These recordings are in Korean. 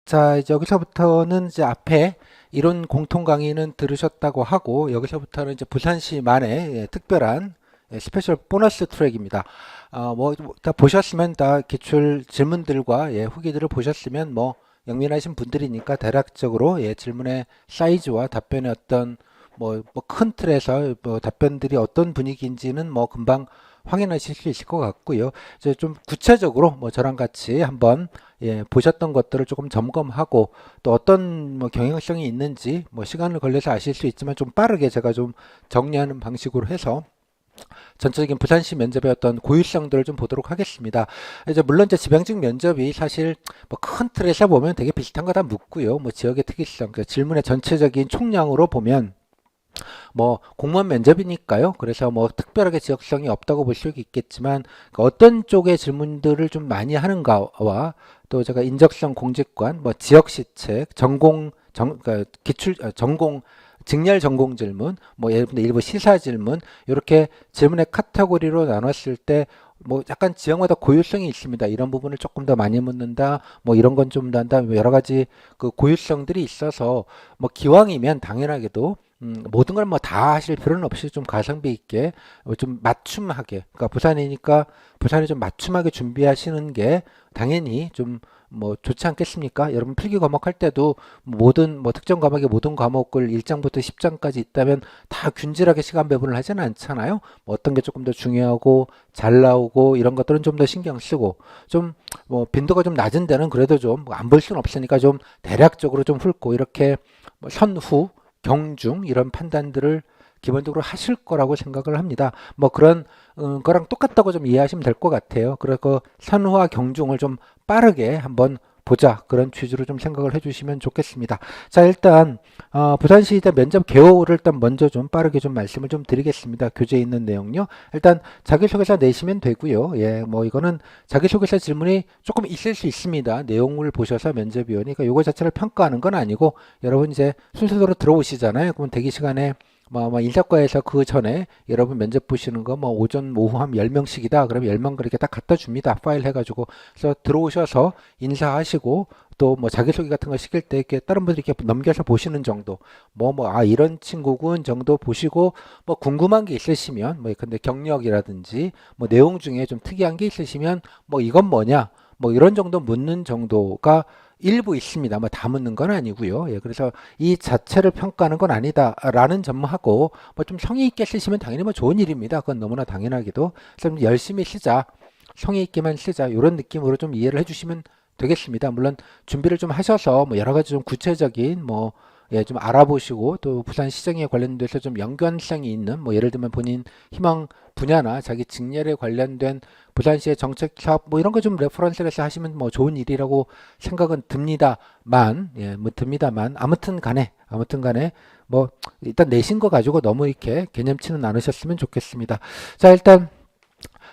자, 이제 여기서부터는 이제 앞에 이론 공통 강의는 들으셨다고 하고, 여기서부터는 이제 부산시만의 특별한 스페셜 보너스 트랙입니다. 다 보셨으면, 다 기출 질문들과 후기들을 보셨으면 영민하신 분들이니까 대략적으로 질문의 사이즈와 답변의 어떤 큰 틀에서 답변들이 어떤 분위기인지는 금방 확인하실 수 있을 것 같고요. 이제 좀 구체적으로 저랑 같이 한번 보셨던 것들을 조금 점검하고 또 어떤 경향성이 있는지 시간을 걸려서 아실 수 있지만 좀 빠르게 제가 좀 정리하는 방식으로 해서 전체적인 부산시 면접의 어떤 고유성들을 좀 보도록 하겠습니다. 이제 물론 이제 지방직 면접이 사실 큰 틀에서 보면 되게 비슷한 거 다 묻고요. 지역의 특이성, 그 질문의 전체적인 총량으로 보면 공무원 면접이니까요. 그래서 특별하게 지역성이 없다고 볼 수 있겠지만 그 어떤 쪽의 질문들을 좀 많이 하는가와 또 제가 인적성 공직관, 지역 시책, 그러니까 전공 직렬 전공 질문, 예를 들면 일부 시사 질문 이렇게 질문의 카테고리로 나눴을 때 약간 지역마다 고유성이 있습니다. 이런 부분을 조금 더 많이 묻는다. 이런 건 좀 난다. 여러 가지 그 고유성들이 있어서 기왕이면 당연하게도 모든 걸 다 하실 필요는 없이 좀 가성비 있게 좀 맞춤하게, 그러니까 부산이니까 부산에 좀 맞춤하게 준비하시는 게 당연히 좀 좋지 않겠습니까? 여러분 필기 과목 할 때도 모든 특정 과목의 모든 과목을 1장부터 10장까지 있다면 다 균질하게 시간 배분을 하지는 않잖아요. 어떤 게 조금 더 중요하고 잘 나오고 이런 것들은 좀 더 신경 쓰고 좀 빈도가 좀 낮은 데는 그래도 좀 안 볼 수는 없으니까 좀 대략적으로 좀 훑고 이렇게 선후 경중 이런 판단들을 기본적으로 하실 거라고 생각을 합니다. 그런 거랑 똑같다고 좀 이해하시면 될 것 같아요. 그래서 선후와 경중을 좀 빠르게 한번 보자 그런 취지로 좀 생각을 해주시면 좋겠습니다. 자, 일단 부산시대 면접 개요를 일단 먼저 좀 빠르게 좀 말씀을 좀 드리겠습니다. 교재에 있는 내용요. 일단 자기소개서 내시면 되고요. 이거는 자기소개서 질문이 조금 있을 수 있습니다. 내용을 보셔서 면접위원이 그러니까 요거 자체를 평가하는 건 아니고 여러분 이제 순서대로 들어오시잖아요. 그럼 대기 시간에 인사과에서 그 전에 여러분 면접 보시는 거 오전 오후 한 10명씩이다. 그러면 10명 그렇게 딱 갖다 줍니다. 파일 해가지고. 그래서 들어오셔서 인사하시고 또 자기소개 같은 거 시킬 때 이렇게 다른 분들이 이렇게 넘겨서 보시는 정도. 이런 친구군 정도 보시고 궁금한 게 있으시면 근데 경력이라든지 내용 중에 좀 특이한 게 있으시면 이건 뭐냐 이런 정도 묻는 정도가 일부 있습니다. 다 묻는 건 아니고요. 그래서 이 자체를 평가하는 건 아니다라는 점하고 좀 성의 있게 쓰시면 당연히 좋은 일입니다. 그건 너무나 당연하게도 좀 열심히 쓰자, 성의 있게만 쓰자 이런 느낌으로 좀 이해를 해주시면 되겠습니다. 물론 준비를 좀 하셔서 여러 가지 좀 구체적인 좀 알아보시고 또 부산 시정에 관련돼서 좀 연관성이 있는 예를 들면 본인 희망 분야나 자기 직렬에 관련된 부산시의 정책 사업 이런 거 좀 레퍼런스를 해서 하시면 좋은 일이라고 생각은 듭니다만 듭니다만 아무튼 간에 일단 내신 거 가지고 너무 이렇게 개념치는 않으셨으면 좋겠습니다. 자, 일단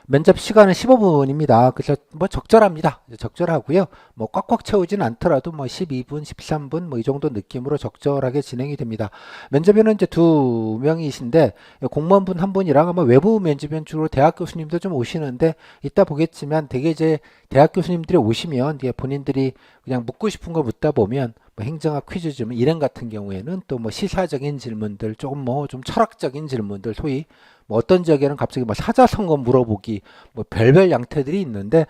면접 시간은 15분입니다. 그래서 적절합니다. 적절하고요. 꽉꽉 채우진 않더라도 12분, 13분 이 정도 느낌으로 적절하게 진행이 됩니다. 면접위원은 이제 두 명이신데 공무원분 한 분이랑 아마 외부 면접위원 주로 대학 교수님도 좀 오시는데 이따 보겠지만 되게 이제 대학 교수님들이 오시면 이제 본인들이 그냥 묻고 싶은 걸 묻다 보면 행정학 퀴즈 질문 일행 같은 경우에는 또 시사적인 질문들 조금 좀 철학적인 질문들 소위 어떤 지역에는 갑자기 사자성어 물어보기 별별 양태들이 있는데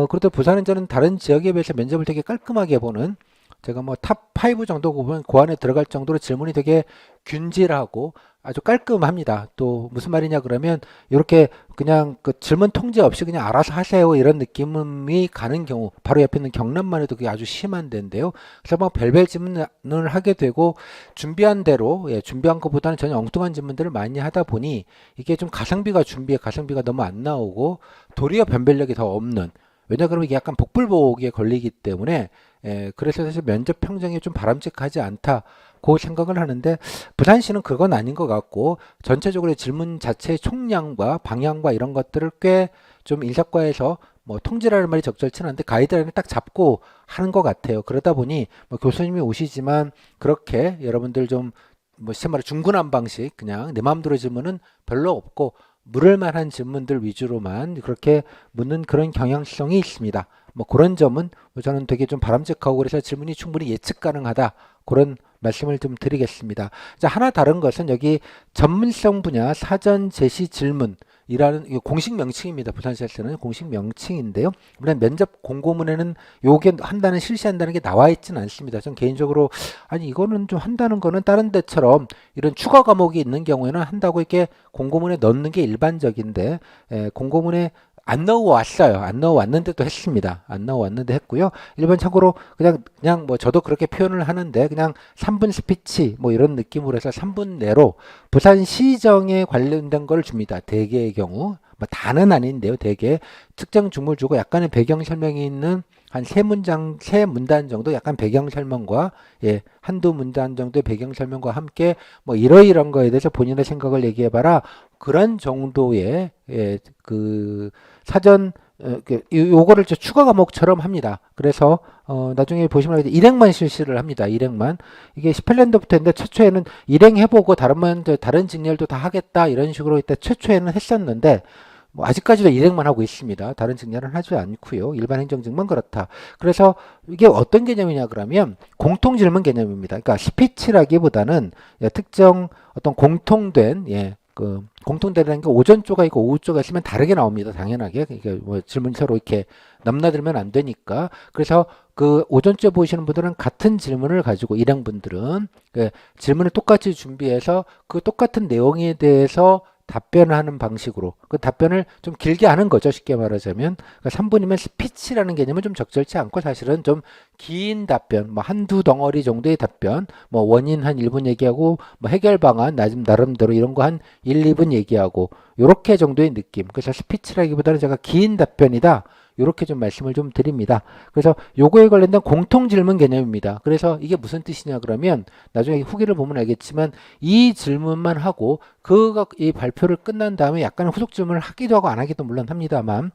그래도 부산은 저는 다른 지역에 비해서 면접을 되게 깔끔하게 보는 제가 탑 5 정도 보면 그 안에 들어갈 정도로 질문이 되게 균질하고 아주 깔끔합니다. 또 무슨 말이냐 그러면 이렇게 그냥 그 질문 통제 없이 그냥 알아서 하세요 이런 느낌이 가는 경우 바로 옆에 있는 경남만 해도 그게 아주 심한 데인데요. 그래서 별별 질문을 하게 되고 준비한 대로 준비한 것보다는 전혀 엉뚱한 질문들을 많이 하다 보니 이게 좀 가성비가 너무 안 나오고 도리어 변별력이 더 없는 왜냐 그러면 이게 약간 복불복에 걸리기 때문에 그래서 사실 면접 평정이 좀 바람직하지 않다고 생각을 하는데 부산시는 그건 아닌 것 같고 전체적으로 질문 자체의 총량과 방향과 이런 것들을 꽤 좀 인사과에서 통제라는 말이 적절치는 않은데 가이드라인을 딱 잡고 하는 것 같아요. 그러다 보니 교수님이 오시지만 그렇게 여러분들 좀 시체 말로 중구난 방식 그냥 내 마음대로 질문은 별로 없고 물을 만한 질문들 위주로만 그렇게 묻는 그런 경향성이 있습니다. 뭐 그런 점은 저는 되게 좀 바람직하고 그래서 질문이 충분히 예측 가능하다. 그런 말씀을 좀 드리겠습니다. 자, 하나 다른 것은 여기 전문성 분야 사전 제시 질문이라는 이거 공식 명칭입니다. 부산시에서는 공식 명칭인데요. 물론 면접 공고문에는 요게 한다는 실시한다는 게 나와 있지는 않습니다. 전 개인적으로 아니 이거는 좀 한다는 거는 다른 데처럼 이런 추가 과목이 있는 경우에는 한다고 이렇게 공고문에 넣는 게 일반적인데 공고문에 안 넣어왔어요. 안 넣어왔는데도 했습니다. 안 넣어왔는데 했고요. 일반 참고로 그냥 뭐 저도 그렇게 표현을 하는데 그냥 3분 스피치 뭐 이런 느낌으로 해서 3분 내로 부산시정에 관련된 걸 줍니다. 대개의 경우 뭐 다는 아닌데요. 대개 특정 주물 주고 약간의 배경 설명이 있는 한 세 문단 정도 약간 배경 설명과 한두 문단 정도의 배경 설명과 함께 뭐 이러이러한 거에 대해서 본인의 생각을 얘기해 봐라. 그런 정도의 그 사전 요거를 추가 과목처럼 합니다. 그래서 나중에 보시면 일행만 실시를 합니다. 일행만 이게 18년도부터 했는데 최초에는 일행 해보고 다른 직렬도 다 하겠다 이런 식으로 이때 최초에는 했었는데 뭐 아직까지도 일행만 하고 있습니다. 다른 직렬은 하지 않고요. 일반 행정직만 그렇다. 그래서 이게 어떤 개념이냐 그러면 공통 질문 개념입니다. 그러니까 스피치라기보다는 특정 어떤 공통된 공통되는 게 오전 조가 있고 오후 조가 있으면 다르게 나옵니다. 당연하게. 그러니까 뭐 질문이 서로 이렇게 넘나들면 안 되니까. 그래서 그 오전 조 보시는 분들은 같은 질문을 가지고 일행분들은 질문을 똑같이 준비해서 그 똑같은 내용에 대해서 답변을 하는 방식으로 그 답변을 좀 길게 하는 거죠. 쉽게 말하자면 그러니까 3분이면 스피치라는 개념은 좀 적절치 않고 사실은 좀 긴 답변 뭐 한두 덩어리 정도의 답변 뭐 원인 한 1분 얘기하고 뭐 해결 방안 나름대로 이런 거 한 1, 2분 얘기하고 요렇게 정도의 느낌. 그래서 스피치라기보다는 제가 긴 답변이다. 요렇게 좀 말씀을 좀 드립니다. 그래서 요거에 관련된 공통 질문 개념입니다. 그래서 이게 무슨 뜻이냐 그러면 나중에 후기를 보면 알겠지만 이 질문만 하고 이 발표를 끝난 다음에 약간의 후속 질문을 하기도 하고 안 하기도 물론 합니다만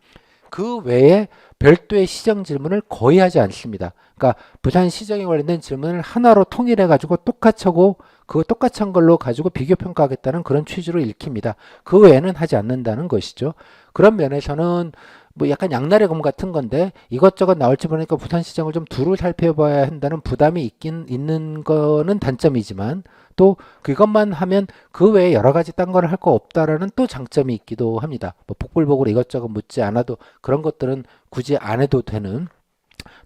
그 외에 별도의 시정 질문을 거의 하지 않습니다. 그러니까 부산 시정에 관련된 질문을 하나로 통일해 가지고 똑같이 하고 그 똑같은 걸로 가지고 비교 평가하겠다는 그런 취지로 읽힙니다. 그 외에는 하지 않는다는 것이죠. 그런 면에서는 뭐 약간 양날의 검 같은 건데 이것저것 나올지 모르니까 부산시장을 좀 두루 살펴봐야 한다는 부담이 있는 거는 단점이지만 또 그것만 하면 그 외에 여러 가지 딴 거를 할 거 없다라는 또 장점이 있기도 합니다. 뭐 복불복으로 이것저것 묻지 않아도 그런 것들은 굳이 안 해도 되는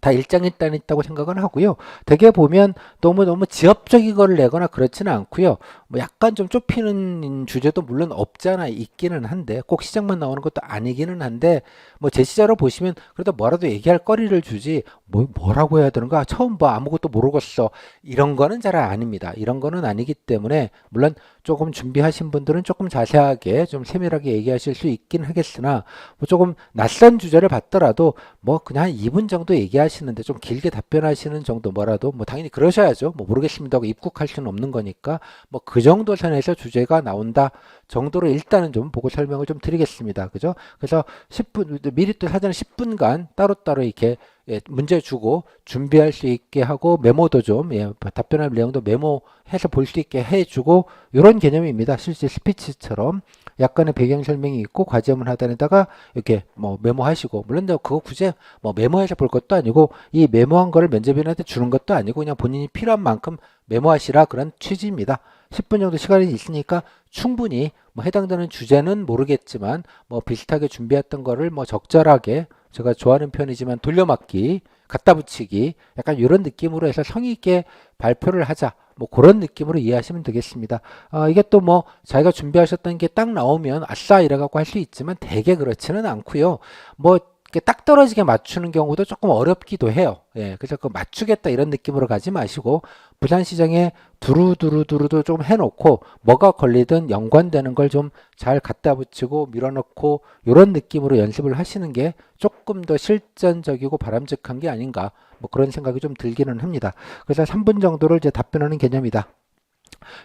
다 일장일단 있다고 생각은 하고요. 되게 보면 너무 지엽적인 거를 내거나 그렇지는 않고요. 뭐 약간 좀 좁히는 주제도 물론 없잖아 있기는 한데 꼭 시장만 나오는 것도 아니기는 한데 뭐 제시자로 보시면 그래도 뭐라도 얘기할 거리를 주지 뭐라고 해야 되는가 처음 봐 아무것도 모르겠어 이런 거는 잘 아닙니다. 이런 거는 아니기 때문에 물론 조금 준비하신 분들은 조금 자세하게 좀 세밀하게 얘기하실 수 있긴 하겠으나 뭐 조금 낯선 주제를 받더라도 뭐 그냥 한 2분 정도 얘기하시는데 좀 길게 답변하시는 정도 뭐라도 뭐 당연히 그러셔야죠. 뭐 모르겠습니다 하고 입국할 수는 없는 거니까 뭐 그 정도 선에서 주제가 나온다 정도로 일단은 좀 보고 설명을 좀 드리겠습니다. 그죠? 그래서 10분 미리 또 사전에 10분간 따로따로 이렇게 문제 주고 준비할 수 있게 하고 메모도 좀 답변할 내용도 메모해서 볼 수 있게 해주고 이런 개념입니다. 실제 스피치처럼 약간의 배경 설명이 있고 과제문 하단에다가 이렇게 뭐 메모하시고 물론 그거 굳이 뭐 메모해서 볼 것도 아니고 이 메모한 거를 면접인한테 주는 것도 아니고 그냥 본인이 필요한 만큼 메모하시라 그런 취지입니다. 10분 정도 시간이 있으니까 충분히 뭐 해당되는 주제는 모르겠지만 뭐 비슷하게 준비했던 거를 뭐 적절하게 제가 좋아하는 편이지만 돌려막기, 갖다 붙이기 약간 이런 느낌으로 해서 성의 있게 발표를 하자. 뭐 그런 느낌으로 이해하시면 되겠습니다. 이게 또 뭐 자기가 준비하셨던 게 딱 나오면 아싸 이래갖고 할 수 있지만 되게 그렇지는 않고요. 뭐 이렇게 딱 떨어지게 맞추는 경우도 조금 어렵기도 해요. 그래서 그 맞추겠다 이런 느낌으로 가지 마시고 부산시장에 두루두루도 좀 해놓고 뭐가 걸리든 연관되는 걸 좀 잘 갖다 붙이고 밀어넣고 이런 느낌으로 연습을 하시는 게 조금 더 실전적이고 바람직한 게 아닌가 뭐 그런 생각이 좀 들기는 합니다. 그래서 3분 정도를 이제 답변하는 개념이다.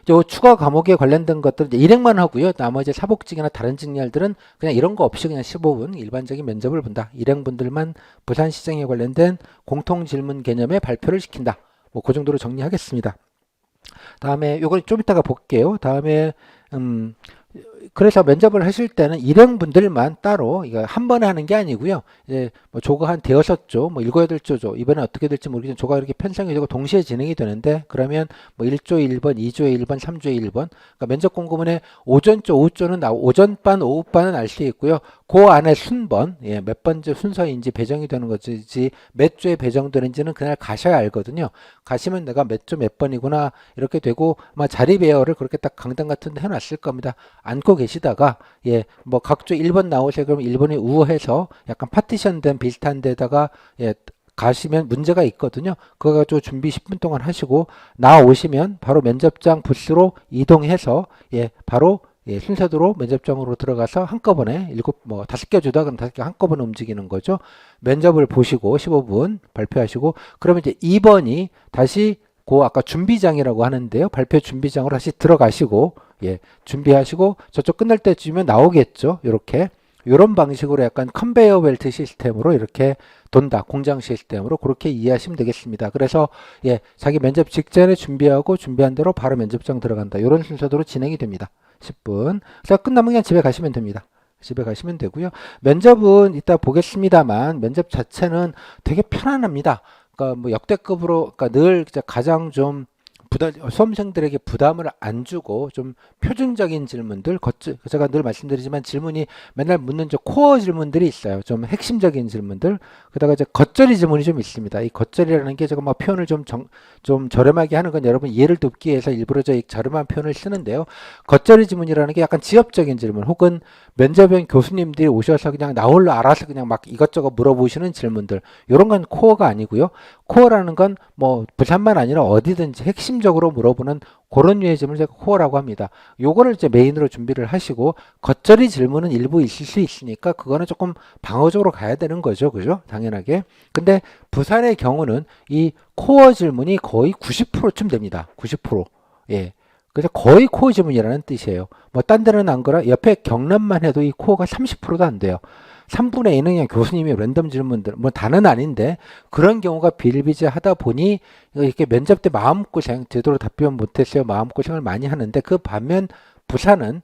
요 추가 과목에 관련된 것들 일행만 하고요. 나머지 사복직이나 다른 직렬들은 그냥 이런 거 없이 그냥 15분 일반적인 면접을 본다. 일행분들만 부산시장에 관련된 공통 질문 개념에 발표를 시킨다. 뭐 그 정도로 정리하겠습니다. 다음에 요걸 좀 이따가 볼게요. 다음에 그래서 면접을 하실 때는 일행분들만 따로 이거 한 번에 하는 게 아니고요. 이제 뭐 조가 한 대여섯 조, 뭐 일곱 여덟 조, 이번에 어떻게 될지 모르겠지만 조가 이렇게 편성이 되고 동시에 진행이 되는데 그러면 뭐 1조 1번, 2조의 1번, 3조의 1번. 그러니까 면접 공고문에 오전조, 오후조는 오전반, 오후반은 알 수 있고요. 그 안에 순번, 예, 몇 번째 순서인지 배정이 되는 거지 몇 조에 배정되는지는 그날 가셔야 알거든요. 가시면 내가 몇 조 몇 번이구나 이렇게 되고 아마 자리 배열을 그렇게 딱 강당 같은 데 해놨을 겁니다. 앉고 계시다가 예, 뭐 각조 1번 나오세요. 그럼 1번이 우회해서 약간 파티션된 비슷한 데다가 예, 가시면 문제가 있거든요. 그거 가지고 준비 10분 동안 하시고 나오시면 바로 면접장 부스로 이동해서 예, 바로 예, 순서대로 면접장으로 들어가서 한꺼번에 다섯 개 주다 그럼 다섯 개 한꺼번에 움직이는 거죠. 면접을 보시고 15분 발표하시고 그러면 이제 2번이 다시 아까 준비장이라고 하는데요. 발표 준비장으로 다시 들어가시고 예, 준비하시고 저쪽 끝날 때쯤이면 나오겠죠. 요렇게 요런 방식으로 약간 컨베이어 벨트 시스템으로 이렇게 돈다. 공장 시스템으로 그렇게 이해하시면 되겠습니다. 그래서 예, 자기 면접 직전에 준비하고 준비한 대로 바로 면접장 들어간다. 요런 순서대로 진행이 됩니다. 10분. 그래서 끝나면 그냥 집에 가시면 됩니다. 집에 가시면 되고요. 면접은 이따 보겠습니다만 면접 자체는 되게 편안합니다. 그러니까 뭐 역대급으로 그러니까 늘 가장 좀 수험생들에게 부담을 안 주고 좀 표준적인 질문들, 제가 늘 말씀드리지만 질문이 맨날 묻는 저 코어 질문들이 있어요. 좀 핵심적인 질문들. 그다가 이제 겉절이 질문이 좀 있습니다. 이 겉절이라는 게 제가 막 표현을 좀 저렴하게 하는 건 여러분 이해를 돕기 위해서 일부러 저 저렴한 표현을 쓰는데요. 겉절이 질문이라는 게 약간 지엽적인 질문 혹은 면접원 교수님들이 오셔서 그냥 나 홀로 알아서 그냥 막 이것저것 물어보시는 질문들. 이런 건 코어가 아니고요. 코어라는 건 뭐 부산만 아니라 어디든지 핵심적으로 물어보는 그런 류의 질문을 제가 코어라고 합니다. 요거를 이제 메인으로 준비를 하시고 겉절이 질문은 일부 있을 수 있으니까 그거는 조금 방어적으로 가야 되는 거죠. 그죠? 당연하게. 근데 부산의 경우는 이 코어 질문이 거의 90%쯤 됩니다. 90%. 예. 그래서 거의 코어 질문이라는 뜻이에요. 뭐 딴 데는 안 그래? 옆에 경남만 해도 이 코어가 30%도 안 돼요. 3분의 2는 그냥 교수님이 랜덤 질문들, 뭐 다는 아닌데 그런 경우가 비일비재하다 보니 이렇게 면접 때 마음고생, 제대로 답변 못했어요. 마음고생을 많이 하는데 그 반면 부산은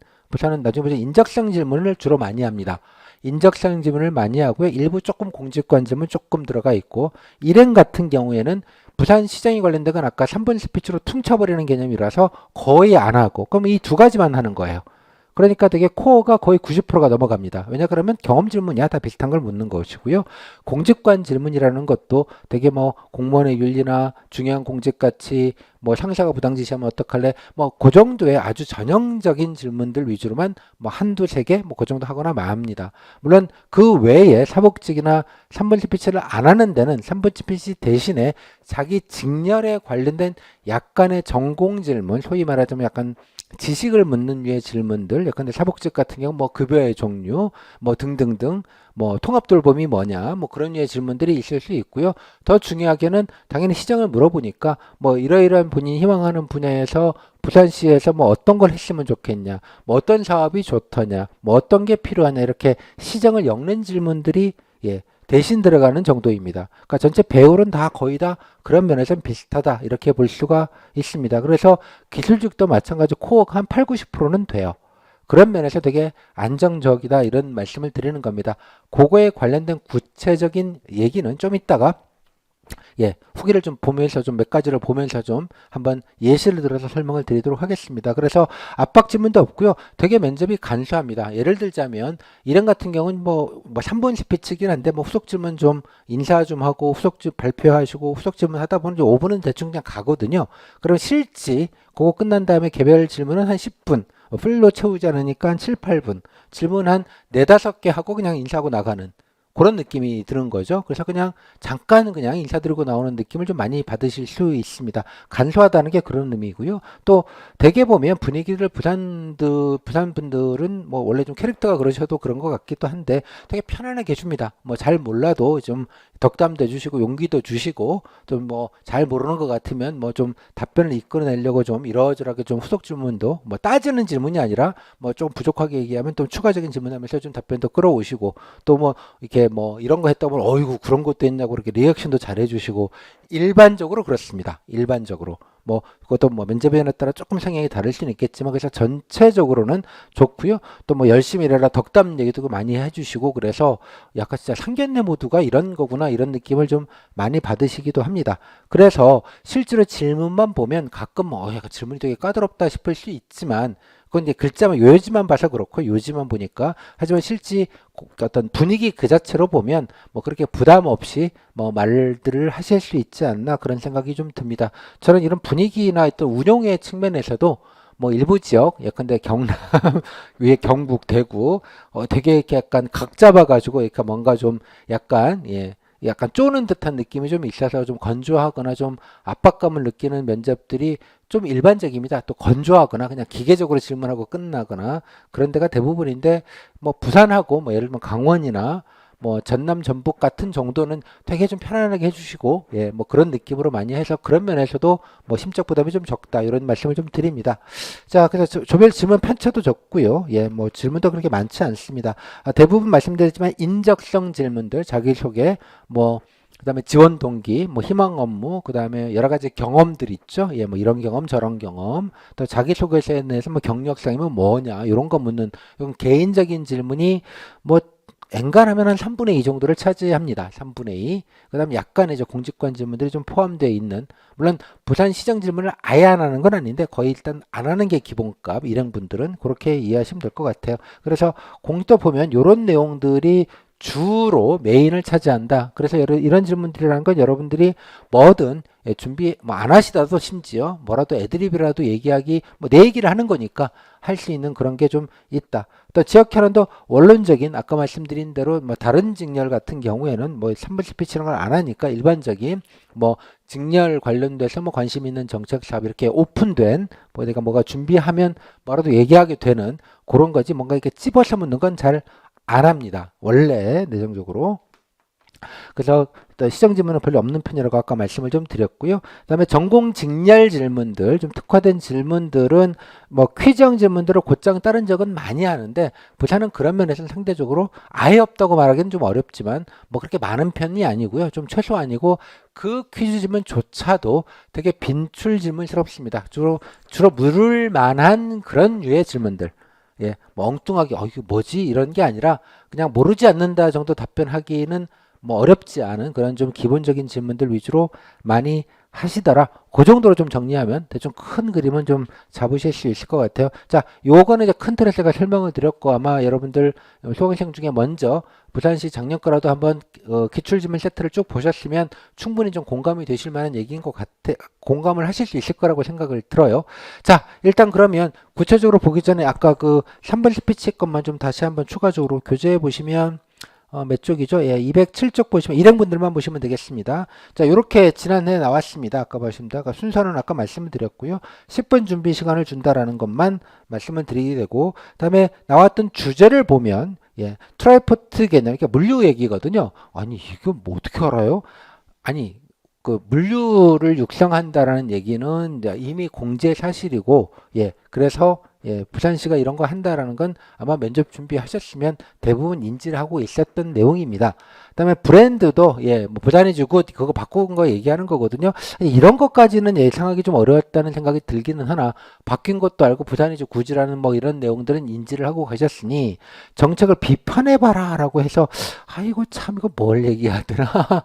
나중에 보자 인적성 질문을 주로 많이 합니다. 인적성 질문을 많이 하고요. 일부 조금 공직관 질문 조금 들어가 있고 일행 같은 경우에는 부산 시장에 관련된 건 아까 3분 스피치로 퉁쳐버리는 개념이라서 거의 안 하고 그럼 이 두 가지만 하는 거예요. 그러니까 되게 코어가 거의 90%가 넘어갑니다. 왜냐 그러면 경험 질문이야 다 비슷한 걸 묻는 것이고요. 공직관 질문이라는 것도 되게 뭐 공무원의 윤리나 중요한 공직 가치 뭐 상사가 부당 지시하면 어떡할래 뭐 그 정도의 아주 전형적인 질문들 위주로만 뭐 한두 세 개 뭐 그 정도 하거나 마합니다. 물론 그 외에 사복직이나 3분 스피치를 안 하는 데는 3분 스피치 대신에 자기 직렬에 관련된 약간의 전공 질문 소위 말하자면 약간 지식을 묻는 류의 질문들, 예컨대 사복직 같은 경우 뭐 급여의 종류, 뭐 등등등, 뭐 통합돌봄이 뭐냐, 뭐 그런 류의 질문들이 있을 수 있고요. 더 중요하게는 당연히 시정을 물어보니까 뭐 이러이러한 본인이 희망하는 분야에서 부산시에서 뭐 어떤 걸 했으면 좋겠냐, 뭐 어떤 사업이 좋더냐, 뭐 어떤 게 필요하냐 이렇게 시정을 엮는 질문들이 예, 대신 들어가는 정도입니다. 그러니까 전체 배열은 다 거의 다 그런 면에서는 비슷하다 이렇게 볼 수가 있습니다. 그래서 기술직도 마찬가지 코어가 한 8, 90%는 돼요. 그런 면에서 되게 안정적이다 이런 말씀을 드리는 겁니다. 그거에 관련된 구체적인 얘기는 좀 이따가 예, 후기를 좀 보면서 좀 몇 가지를 보면서 좀 한번 예시를 들어서 설명을 드리도록 하겠습니다. 그래서 압박 질문도 없고요. 되게 면접이 간소합니다. 예를 들자면 일행 같은 경우는 뭐 3분 스피치긴 한데 뭐 후속 질문 좀 인사 좀 하고 후속 질문 발표하시고 후속 질문 하다 보면 5분은 대충 그냥 가거든요. 그럼 실지 그거 끝난 다음에 개별 질문은 한 10분 풀로 채우지 않으니까 한 7, 8분 질문 한 4, 5개 하고 그냥 인사하고 나가는 그런 느낌이 드는 거죠. 그래서 그냥 잠깐 그냥 인사드리고 나오는 느낌을 좀 많이 받으실 수 있습니다. 간소하다는 게 그런 의미고요. 또 대개 보면 분위기를 부산 분들은 뭐 원래 좀 캐릭터가 그러셔도 그런 것 같기도 한데 되게 편안하게 해줍니다. 뭐 잘 몰라도 좀 덕담도 해주시고 용기도 주시고 좀 뭐 잘 모르는 것 같으면 뭐 좀 답변을 이끌어내려고 좀 이러저러하게 좀 후속 질문도 뭐 따지는 질문이 아니라 뭐 좀 부족하게 얘기하면 또 추가적인 질문하면서 좀 답변도 끌어오시고 또 뭐 이렇게 뭐 이런 거 했다 보면 어이구 그런 것도 했냐고 이렇게 리액션도 잘 해주시고 일반적으로 그렇습니다. 일반적으로 뭐 그것도 뭐 면접위원에 따라 조금 성향이 다를 수는 있겠지만 그래서 전체적으로는 좋고요. 또 뭐 열심히 일해라 덕담 얘기도 많이 해주시고 그래서 약간 진짜 상견례 모두가 이런 거구나 이런 느낌을 좀 많이 받으시기도 합니다. 그래서 실제로 질문만 보면 가끔 약간 질문이 되게 까다롭다 싶을 수 있지만 그건 이제 글자만 요지만 봐서 그렇고 요지만 보니까 하지만 실제 어떤 분위기 그 자체로 보면 뭐 그렇게 부담 없이 뭐 말들을 하실 수 있지 않나 그런 생각이 좀 듭니다. 저는 이런 분위기나 어떤 운용의 측면에서도 뭐 일부 지역 예컨대 경남 위에 경북 대구 되게 이렇게 약간 각 잡아가지고 그러니까 뭔가 좀 약간 약간 쪼는 듯한 느낌이 좀 있어서 좀 건조하거나 좀 압박감을 느끼는 면접들이 좀 일반적입니다. 또 건조하거나 그냥 기계적으로 질문하고 끝나거나 그런 데가 대부분인데 뭐 부산하고 뭐 예를 들면 강원이나 뭐 전남 전북 같은 정도는 되게 좀 편안하게 해주시고 뭐 그런 느낌으로 많이 해서 그런 면에서도 뭐 심적 부담이 좀 적다 이런 말씀을 좀 드립니다. 자, 그래서 조별 질문 편차도 적고요. 뭐 질문도 그렇게 많지 않습니다. 대부분 말씀드렸지만 인적성 질문들, 자기소개, 뭐 그다음에 지원 동기, 뭐 희망 업무, 그다음에 여러 가지 경험들 있죠. 뭐 이런 경험, 저런 경험, 또 자기소개서에 대해서 뭐 경력상이면 뭐냐 이런 거 묻는 이런 개인적인 질문이 뭐 엔간하면 한 3분의 2 정도를 차지합니다. 3분의 2. 그 다음에 약간의 공직관 질문들이 좀 포함되어 있는, 물론 부산시정 질문을 아예 안 하는 건 아닌데 거의 일단 안 하는 게 기본값, 일행분들은 그렇게 이해하시면 될 것 같아요. 그래서 공도 보면 이런 내용들이 주로 메인을 차지한다. 그래서 이런 질문들이라는 건 여러분들이 뭐든 준비 뭐 안 하시더라도 심지어 뭐라도 애드립이라도 얘기하기 뭐 내 얘기를 하는 거니까 할 수 있는 그런 게 좀 있다. 또 지역 결혼도 원론적인 아까 말씀드린 대로 뭐 다른 직렬 같은 경우에는 뭐 3분 스피치 이런 걸 안 하니까 일반적인 뭐 직렬 관련돼서 뭐 관심 있는 정책 사업 이렇게 오픈된 뭐 내가 뭐가 준비하면 뭐라도 얘기하게 되는 그런 거지 뭔가 이렇게 찝어서 묻는 건 잘 안 합니다. 원래 내정적으로. 그래서 시정 질문은 별로 없는 편이라고 아까 말씀을 좀 드렸고요. 그다음에 전공 직렬 질문들, 좀 특화된 질문들은 뭐 퀴즈형 질문들을 곧장 따른 적은 많이 하는데 부산은 그런 면에서는 상대적으로 아예 없다고 말하기는 좀 어렵지만 뭐 그렇게 많은 편이 아니고요. 좀 최소한이고 그 퀴즈 질문조차도 되게 빈출 질문스럽습니다. 주로 물을 만한 그런 유의 질문들. 뭐 엉뚱하게 이게 뭐지 이런 게 아니라 그냥 모르지 않는다 정도 답변하기는 뭐 어렵지 않은 그런 좀 기본적인 질문들 위주로 많이 하시더라. 그 정도로 좀 정리하면 대충 큰 그림은 좀 잡으실 수 있을 것 같아요. 자, 요거는 이제 큰 틀에서 제가 설명을 드렸고 아마 여러분들 수강생 중에 먼저 부산시 작년 거라도 한번 기출지문 세트를 쭉 보셨으면 충분히 좀 공감이 되실 만한 얘기인 것 같아. 공감을 하실 수 있을 거라고 생각을 들어요. 자, 일단 그러면 구체적으로 보기 전에 아까 그 3번 스피치 것만 좀 다시 한번 추가적으로 교재해 보시면 몇 쪽이죠? 207쪽 보시면 일행분들만 보시면 되겠습니다. 자, 이렇게 지난해 나왔습니다. 아까 보십니다. 순서는 아까 말씀을 드렸고요. 10분 준비 시간을 준다라는 것만 말씀을 드리게 되고, 그다음에 나왔던 주제를 보면 트라이포트 개념, 그러니까 물류 얘기거든요. 아니, 이거 뭐 어떻게 알아요? 아니, 그 물류를 육성한다라는 얘기는 이미 공제 사실이고, 그래서 부산시가 이런 거 한다라는 건 아마 면접 준비하셨으면 대부분 인지를 하고 있었던 내용입니다. 그다음에 브랜드도 뭐 부산이 주고 그거 바꾼 거 얘기하는 거거든요. 이런 것까지는 예상하기 좀 어려웠다는 생각이 들기는 하나 바뀐 것도 알고 부산이 주 굳이라는 뭐 이런 내용들은 인지를 하고 가셨으니 정책을 비판해봐라라고 해서 아이고 참 이거 뭘 얘기하더라.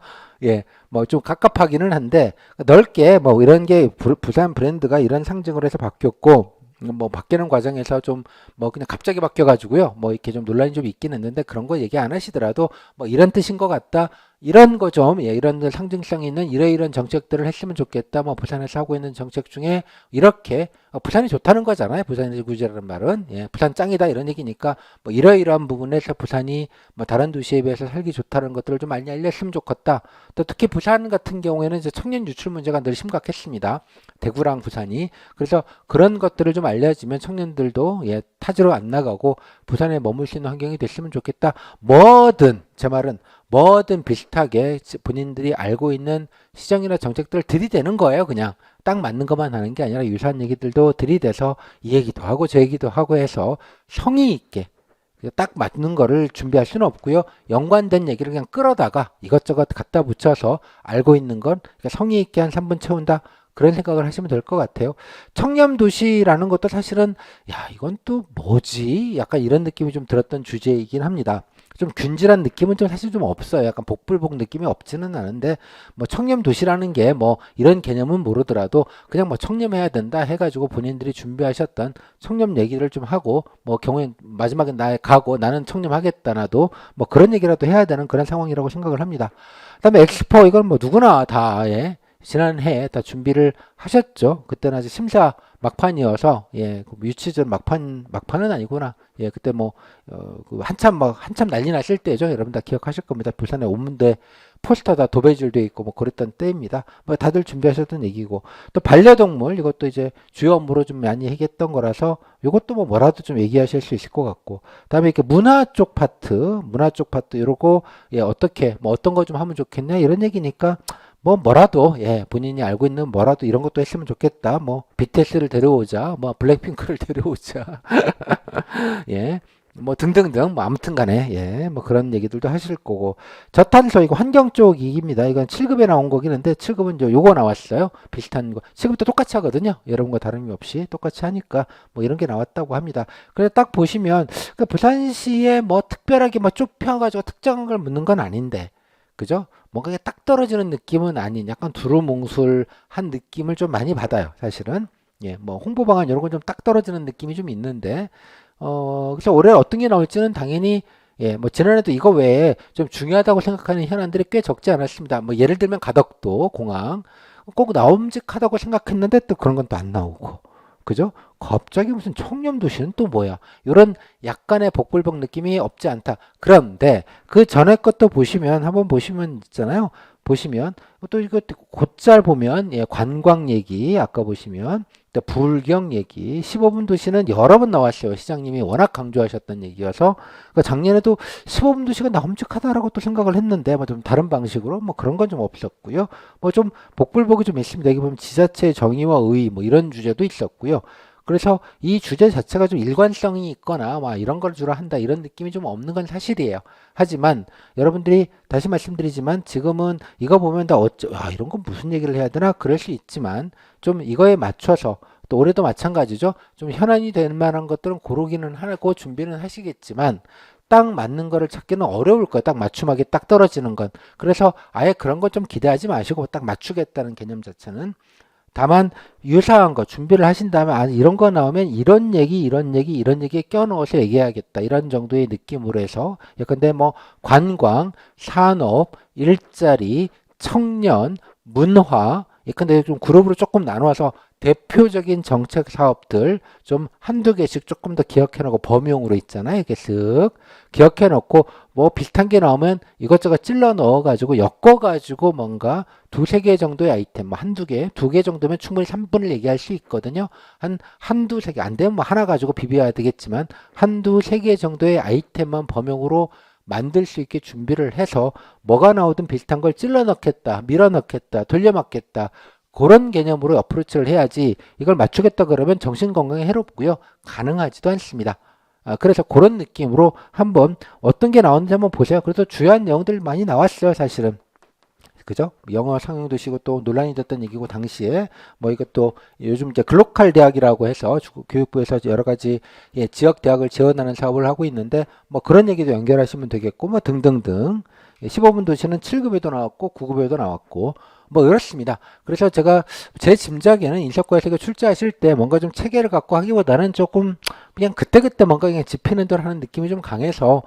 뭐 좀 갑갑하기는 한데 넓게 뭐 이런 게 부산 브랜드가 이런 상징으로 해서 바뀌었고 뭐 바뀌는 과정에서 좀 뭐 그냥 갑자기 바뀌어가지고요 뭐 이렇게 좀 논란이 좀 있긴 했는데 그런 거 얘기 안 하시더라도 뭐 이런 뜻인 것 같다 이런 거 좀 이런 상징성 있는 이런 정책들을 했으면 좋겠다 뭐 부산에서 하고 있는 정책 중에 이렇게 부산이 좋다는 거잖아요 부산의 구제라는 말은 부산 짱이다 이런 얘기니까 뭐 이러이러한 부분에서 부산이 뭐 다른 도시에 비해서 살기 좋다는 것들을 좀 많이 알렸으면 좋겠다 또 특히 부산 같은 경우에는 이제 청년 유출 문제가 늘 심각했습니다 대구랑 부산이 그래서 그런 것들을 좀 알려지면 청년들도 타지로 안 나가고 부산에 머물 수 있는 환경이 됐으면 좋겠다 뭐든 제 말은 뭐든 비슷하게 본인들이 알고 있는 시정이나 정책들을 들이대는 거예요. 그냥 딱 맞는 것만 하는 게 아니라 유사한 얘기들도 들이대서 이 얘기도 하고 저 얘기도 하고 해서 성의 있게 딱 맞는 거를 준비할 수는 없고요. 연관된 얘기를 그냥 끌어다가 이것저것 갖다 붙여서 알고 있는 건 성의 있게 한 3분 채운다. 그런 생각을 하시면 될 것 같아요. 청렴도시라는 것도 사실은 야 이건 또 뭐지? 약간 이런 느낌이 좀 들었던 주제이긴 합니다. 좀 균질한 느낌은 좀 사실 좀 없어요. 약간 복불복 느낌이 없지는 않은데 뭐 청렴도시라는 게 뭐 이런 개념은 모르더라도 그냥 뭐 청렴해야 된다 해가지고 본인들이 준비하셨던 청렴 얘기를 좀 하고 뭐 경우에 마지막에 나의 가고 나는 청렴하겠다 나도 뭐 그런 얘기라도 해야 되는 그런 상황이라고 생각을 합니다. 그다음에 엑스포 이건 뭐 누구나 다 예, 지난해 다 준비를 하셨죠. 그때는 아직 심사 막판이어서 예, 그 유치전 막판은 아니구나. 예, 그때 뭐 그 한참 난리 났을 때죠. 여러분 다 기억하실 겁니다. 부산에 온문대 포스터 다 도배질돼 있고 뭐 그랬던 때입니다. 뭐 다들 준비하셨던 얘기고 또 반려동물 이것도 이제 주요 업무로 좀 많이 하겠던 거라서 이것도 뭐 뭐라도 좀 얘기하실 수 있을 것 같고 그다음에 이렇게 문화 쪽 파트 이러고 예, 어떻게 뭐 어떤 거 좀 하면 좋겠냐 이런 얘기니까 뭐 뭐라도 예 본인이 알고 있는 뭐라도 이런 것도 했으면 좋겠다 뭐 BTS를 데려오자 뭐 블랙핑크를 데려오자 예 뭐 등등등 뭐 아무튼 간에 예 뭐 그런 얘기들도 하실 거고 저탄소 이거 환경 쪽 얘기입니다. 이건 7급에 나온 거긴 한데 7급은 이제 요거 나왔어요. 비슷한 거 7급도 똑같이 하거든요. 여러분과 다름이 없이 똑같이 하니까 뭐 이런 게 나왔다고 합니다. 그래서 딱 보시면 그 부산시에 뭐 특별하게 뭐 좁혀가지고 특정한 걸 묻는 건 아닌데 그죠? 뭔가 이게 딱 떨어지는 느낌은 아닌 약간 두루뭉술한 느낌을 좀 많이 받아요. 사실은 예, 뭐 홍보 방안 이런 건 좀 딱 떨어지는 느낌이 좀 있는데 그래서 올해 어떤 게 나올지는 당연히 예, 뭐 지난해도 이거 외에 좀 중요하다고 생각하는 현안들이 꽤 적지 않았습니다. 뭐 예를 들면 가덕도 공항 꼭 나옴직하다고 생각했는데 또 그런 건 또 안 나오고 그죠? 갑자기 무슨 청렴도시는 또 뭐야? 이런 약간의 복불복 느낌이 없지 않다. 그런데 그 전에 것도 보시면 한번 보시면 있잖아요. 보시면 또 이거 곧잘 보면 예, 관광 얘기 아까 보시면 또 불경 얘기 15분 도시는 여러 번 나왔어요. 시장님이 워낙 강조하셨던 얘기여서 그러니까 작년에도 15분 도시가 나움직하다라고 또 생각을 했는데 뭐 좀 다른 방식으로 뭐 그런 건 좀 없었고요. 뭐 좀 복불복이 좀 있습니다. 여기 보면 지자체의 정의와 의의 뭐 이런 주제도 있었고요. 그래서 이 주제 자체가 좀 일관성이 있거나 막 이런 걸 주로 한다 이런 느낌이 좀 없는 건 사실이에요. 하지만 여러분들이 다시 말씀드리지만 지금은 이거 보면 다 이런 건 무슨 얘기를 해야 되나 그럴 수 있지만 좀 이거에 맞춰서 또 올해도 마찬가지죠. 좀 현안이 될 만한 것들은 고르기는 하고 준비는 하시겠지만 딱 맞는 거를 찾기는 어려울 거예요. 딱 맞춤하게 딱 떨어지는 건. 그래서 아예 그런 거 좀 기대하지 마시고 딱 맞추겠다는 개념 자체는 다만 유사한 거 준비를 하신 다음에 이런 거 나오면 이런 얘기에 껴넣어서 얘기해야겠다 이런 정도의 느낌으로 해서 예컨대 뭐 관광, 산업, 일자리, 청년, 문화 예컨대 좀 그룹으로 조금 나누어서 대표적인 정책 사업들 좀 한두 개씩 조금 더 기억해 놓고 범용으로 있잖아요. 이렇게 쓱 기억해 놓고 뭐 비슷한 게 나오면 이것저것 찔러 넣어 가지고 엮어 가지고 뭔가 두세 개 정도의 아이템 뭐 한두 개, 두 개 정도면 충분히 3분을 얘기할 수 있거든요. 한두 세 개 안 되면 뭐 하나 가지고 비벼야 되겠지만 한두 세 개 정도의 아이템만 범용으로 만들 수 있게 준비를 해서 뭐가 나오든 비슷한 걸 찔러 넣겠다, 밀어 넣겠다, 돌려 맞겠다. 그런 개념으로 어프로치를 해야지 이걸 맞추겠다 그러면 정신 건강에 해롭고요. 가능하지도 않습니다. 그래서 그런 느낌으로 한번 어떤 게 나오는지 한번 보세요. 그래서 주요한 내용들 많이 나왔어요, 사실은. 그죠? 영어 상용도 시고 또 논란이 됐던 얘기고 당시에 뭐 이것도 요즘 이제 글로컬 대학이라고 해서 교육부에서 여러 가지 예, 지역 대학을 지원하는 사업을 하고 있는데 뭐 그런 얘기도 연결하시면 되겠고 뭐 등등등 15분 도시는 7급에도 나왔고 9급에도 나왔고 뭐 이렇습니다. 그래서 제가 제 짐작에는 인서과에서 출제하실 때 뭔가 좀 체계를 갖고 하기보다는 조금 그냥 그때그때 뭔가 그냥 짚히는 대로 하는 느낌이 좀 강해서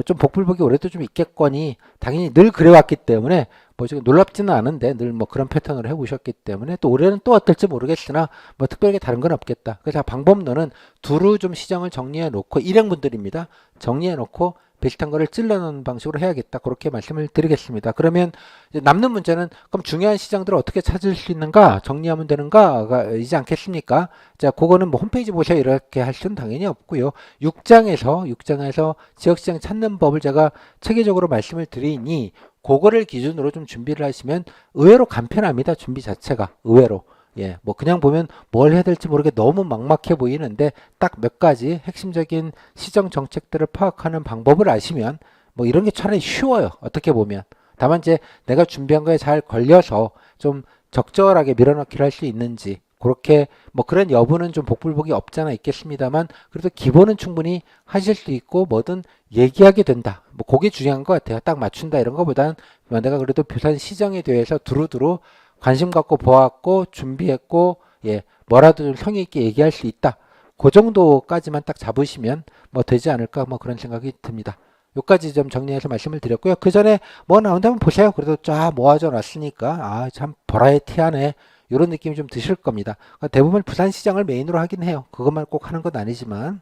좀 복불복이 올해도 좀 있겠거니 당연히 늘 그래왔기 때문에 뭐 지금 놀랍지는 않은데 늘 뭐 그런 패턴으로 해보셨기 때문에 또 올해는 또 어떨지 모르겠으나 뭐 특별하게 다른 건 없겠다. 그래서 방법론은 두루 좀 시장을 정리해 놓고 일행분들입니다. 정리해 놓고 비슷한 거를 찔러 넣는 방식으로 해야겠다. 그렇게 말씀을 드리겠습니다. 그러면 이제 남는 문제는 그럼 중요한 시장들을 어떻게 찾을 수 있는가 정리하면 되는가가 이지 않겠습니까? 자, 그거는 뭐 홈페이지 보세요 이렇게 할 수는 당연히 없고요. 6장에서 지역시장 찾는 법을 제가 체계적으로 말씀을 드리니 그거를 기준으로 좀 준비를 하시면 의외로 간편합니다. 준비 자체가 의외로. 예, 뭐 그냥 보면 뭘 해야 될지 모르게 너무 막막해 보이는데 딱 몇 가지 핵심적인 시정 정책들을 파악하는 방법을 아시면 뭐 이런 게 차라리 쉬워요. 어떻게 보면. 다만 이제 내가 준비한 거에 잘 걸려서 좀 적절하게 밀어넣기를 할 수 있는지 그렇게 뭐 그런 여부는 좀 복불복이 없잖아 있겠습니다만 그래도 기본은 충분히 하실 수 있고 뭐든 얘기하게 된다. 뭐 그게 중요한 것 같아요. 딱 맞춘다 이런 것보다는 내가 그래도 부산 시정에 대해서 두루두루 관심 갖고 보았고 준비했고 예 뭐라도 좀 성의 있게 얘기할 수 있다. 그 정도까지만 딱 잡으시면 뭐 되지 않을까 뭐 그런 생각이 듭니다. 요까지 좀 정리해서 말씀을 드렸고요. 그 전에 뭐 나온다면 보세요. 그래도 쫙 모아져 놨으니까 아 참 버라이티하네. 이런 느낌이 좀 드실 겁니다. 그러니까 대부분 부산시장을 메인으로 하긴 해요. 그것만 꼭 하는 건 아니지만.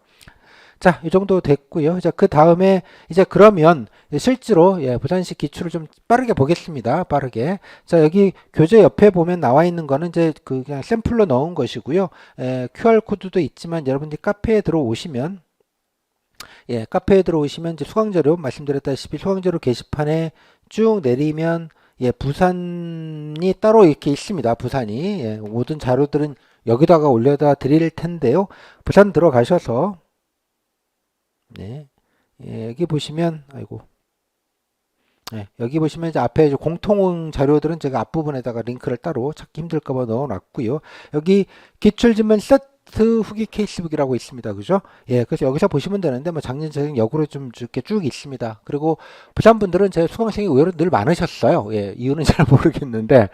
자, 이 정도 됐고요. 자, 그 다음에 이제 그러면 실제로 예, 부산시 기출을 좀 빠르게 보겠습니다. 빠르게. 자, 여기 교재 옆에 보면 나와 있는 거는 이제 그 그냥 샘플로 넣은 것이고요. QR 코드도 있지만 여러분들이 카페에 들어오시면 예, 카페에 들어오시면 이제 수강자료 말씀드렸다시피 수강자료 게시판에 쭉 내리면 예, 부산이 따로 이렇게 있습니다. 부산이 예, 모든 자료들은 여기다가 올려다 드릴 텐데요. 부산 들어가셔서 네, 예, 여기 보시면 아이고 네, 여기 보시면 이제 앞에 이제 공통 자료들은 제가 앞부분에다가 링크를 따로 찾기 힘들까봐 넣어놨고요. 여기 기출지문 세트 후기 케이스북이라고 있습니다. 그죠? 예, 그래서 여기서 보시면 되는데 뭐 작년 재생 역으로 좀 이렇게 쭉 있습니다. 그리고 부산 분들은 제 수강생이 의외로 늘 많으셨어요. 예, 이유는 잘 모르겠는데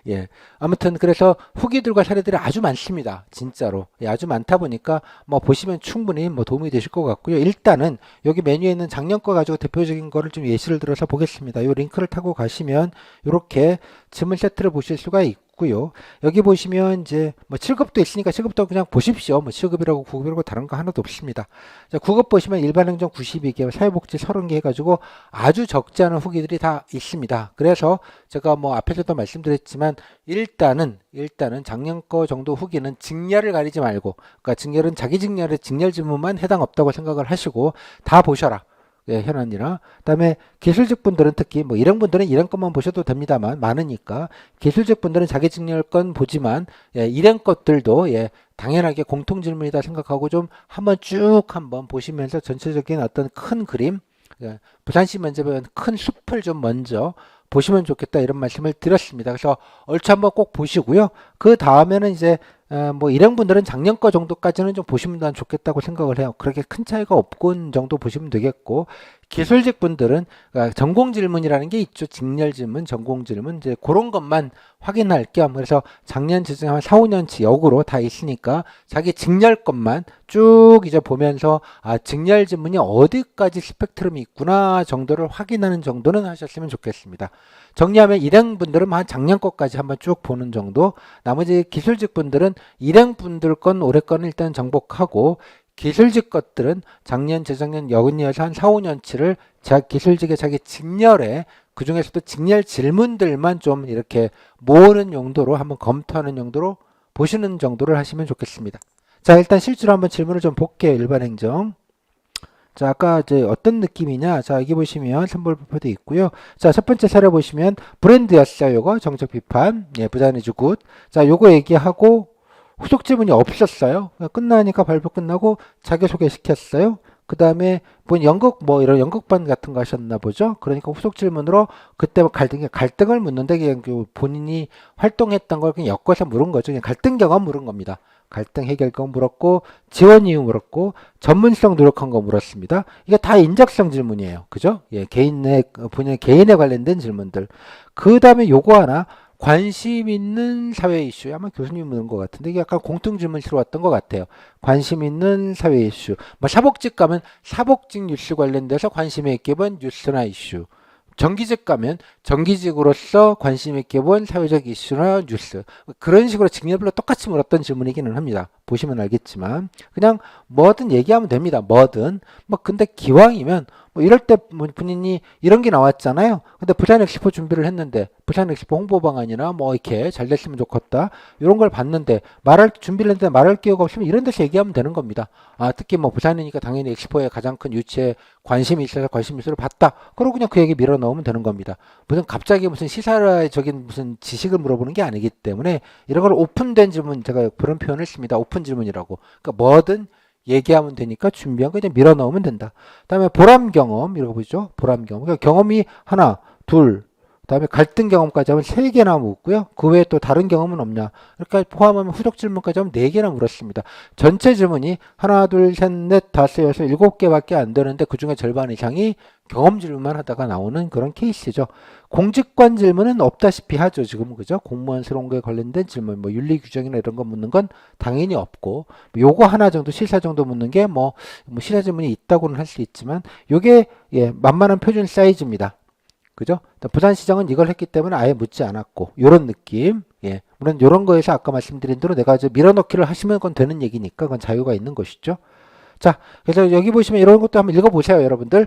예. 아무튼 그래서 후기들과 사례들이 아주 많습니다. 진짜로. 예, 아주 많다 보니까 뭐 보시면 충분히 뭐 도움이 되실 것 같고요. 일단은 여기 메뉴에 있는 작년 거 가지고 대표적인 거를 좀 예시를 들어서 보겠습니다. 이 링크를 타고 가시면 이렇게 지문 세트를 보실 수가 있고요. 여기 보시면 이제 뭐 7급도 있으니까 7급도 그냥 보십시오. 뭐 7급이라고 9급이라고 다른 거 하나도 없습니다. 자, 9급 보시면 일반행정 92개, 사회복지 30개 해가지고 아주 적지 않은 후기들이 다 있습니다. 그래서 제가 뭐 앞에서도 말씀드렸지만 일단은 작년 거 정도 후기는 직렬을 가리지 말고 그러니까 직렬은 자기 직렬의 직렬 지문만 해당 없다고 생각을 하시고 다 보셔라. 예, 현안이나 그다음에 기술직 분들은 특히 뭐 일행 분들은 일행 것만 보셔도 됩니다만 많으니까 기술직 분들은 자기 직렬 건 보지만 예, 일행 것들도 예, 당연하게 공통 질문이다 생각하고 좀 한번 쭉 한번 보시면서 전체적인 어떤 큰 그림 예, 부산시 면접은 큰 숲을 좀 먼저 보시면 좋겠다 이런 말씀을 드렸습니다. 그래서 얼추 한번 꼭 보시고요. 그 다음에는 이제 뭐 일행분들은 작년 거 정도까지는 좀 보시면 좋겠다고 생각을 해요. 그렇게 큰 차이가 없군 정도 보시면 되겠고 기술직 분들은 전공 질문이라는 게 있죠. 직렬 질문, 전공 질문 이제 그런 것만 확인할 겸 그래서 작년 지금 한 4, 5년치 역으로 다 있으니까 자기 직렬 것만 쭉 이제 보면서 아 직렬 질문이 어디까지 스펙트럼이 있구나 정도를 확인하는 정도는 하셨으면 좋겠습니다. 정리하면 일행분들은 한 작년 것까지 한번 쭉 보는 정도 나머지 기술직 분들은 일행분들 건 올해 건 일단 정복하고 기술직 것들은 작년 재작년 여근이어서 한 4, 5년치를 기술직의 자기 직렬에 그 중에서도 직렬 질문들만 좀 이렇게 모으는 용도로 한번 검토하는 용도로 보시는 정도를 하시면 좋겠습니다. 자 일단 실제로 한번 질문을 좀 볼게요. 일반 행정. 자, 아까 이제 어떤 느낌이냐? 자, 여기 보시면 선물 발표도 있고요. 자, 첫 번째 사례 보시면 브랜드였어요. 요거 정책 비판. 예, 부산이주 굿. 자, 요거 얘기하고 후속 질문이 없었어요. 끝나니까 발표 끝나고 자기소개 시켰어요. 그 다음에 본 연극 뭐 이런 연극반 같은 거 하셨나 보죠. 그러니까 후속 질문으로 그때 갈등을 묻는데 그냥 본인이 활동했던 걸 그냥 엮어서 물은 거죠. 그냥 갈등 경험 물은 겁니다. 갈등 해결 경험 물었고 지원 이유 물었고 전문성 노력한 거 물었습니다. 이게 다 인적성 질문이에요. 그죠? 예, 본인의 개인에 관련된 질문들. 그 다음에 요거 하나 관심 있는 사회 이슈. 아마 교수님 묻은 것 같은데 이게 약간 공통 질문으로 왔던 것 같아요. 관심 있는 사회 이슈. 뭐 사복직 가면 사복직 뉴스 관련돼서 관심 있게 본 뉴스나 이슈. 정기직 가면 정기직으로서 관심 있게 본 사회적 이슈나 뉴스 그런 식으로 직렬별로 똑같이 물었던 질문이기는 합니다. 보시면 알겠지만 그냥 뭐든 얘기하면 됩니다. 뭐든 뭐 근데 기왕이면 뭐 이럴 때 본인이 이런 게 나왔잖아요. 근데 부산 엑스포 준비를 했는데 부산 엑스포 홍보 방안이나 뭐 이렇게 잘 됐으면 좋겠다 이런 걸 봤는데 말할 준비를 했는데 말할 기회가 없으면 이런 데서 얘기하면 되는 겁니다. 아 특히 뭐 부산이니까 당연히 엑스포에 가장 큰 유치에 관심이 있어서 관심 뉴스를 봤다. 그러고 그냥 그 얘기 밀어 넣으면 되는 겁니다. 무슨 갑자기 무슨 시사적인 무슨 지식을 물어보는 게 아니기 때문에 이런 걸 오픈된 질문 제가 그런 표현을 씁니다. 오픈 질문이라고. 그러니까 뭐든 얘기하면 되니까 준비한 거 그냥 밀어 넣으면 된다. 그다음에 보람 경험 이라고 보죠. 보람 경험. 그러니까 경험이 하나, 둘, 다음에 갈등 경험까지 하면 3개나 묻고요. 그 외에 또 다른 경험은 없냐. 그러니까 포함하면 후속 질문까지 하면 4개나 물었습니다. 전체 질문이 하나, 둘, 셋, 넷, 다섯, 여섯, 7개밖에 안 되는데 그중에 절반 이상이 경험 질문만 하다가 나오는 그런 케이스죠. 공직관 질문은 없다시피 하죠. 지금 그죠? 공무원스러운 거에 관련된 질문, 뭐 윤리 규정이나 이런 거 묻는 건 당연히 없고, 요거 하나 정도 시사 정도 묻는 게 뭐 시사 질문이 있다고는 할 수 있지만, 요게 만만한 표준 사이즈입니다. 그죠? 부산시장은 이걸 했기 때문에 아예 묻지 않았고, 요런 느낌. 물론 요런 거에서 아까 말씀드린 대로 내가 밀어넣기를 하시면 그건 되는 얘기니까 그건 자유가 있는 것이죠. 자, 그래서 여기 보시면 이런 것도 한번 읽어보세요, 여러분들.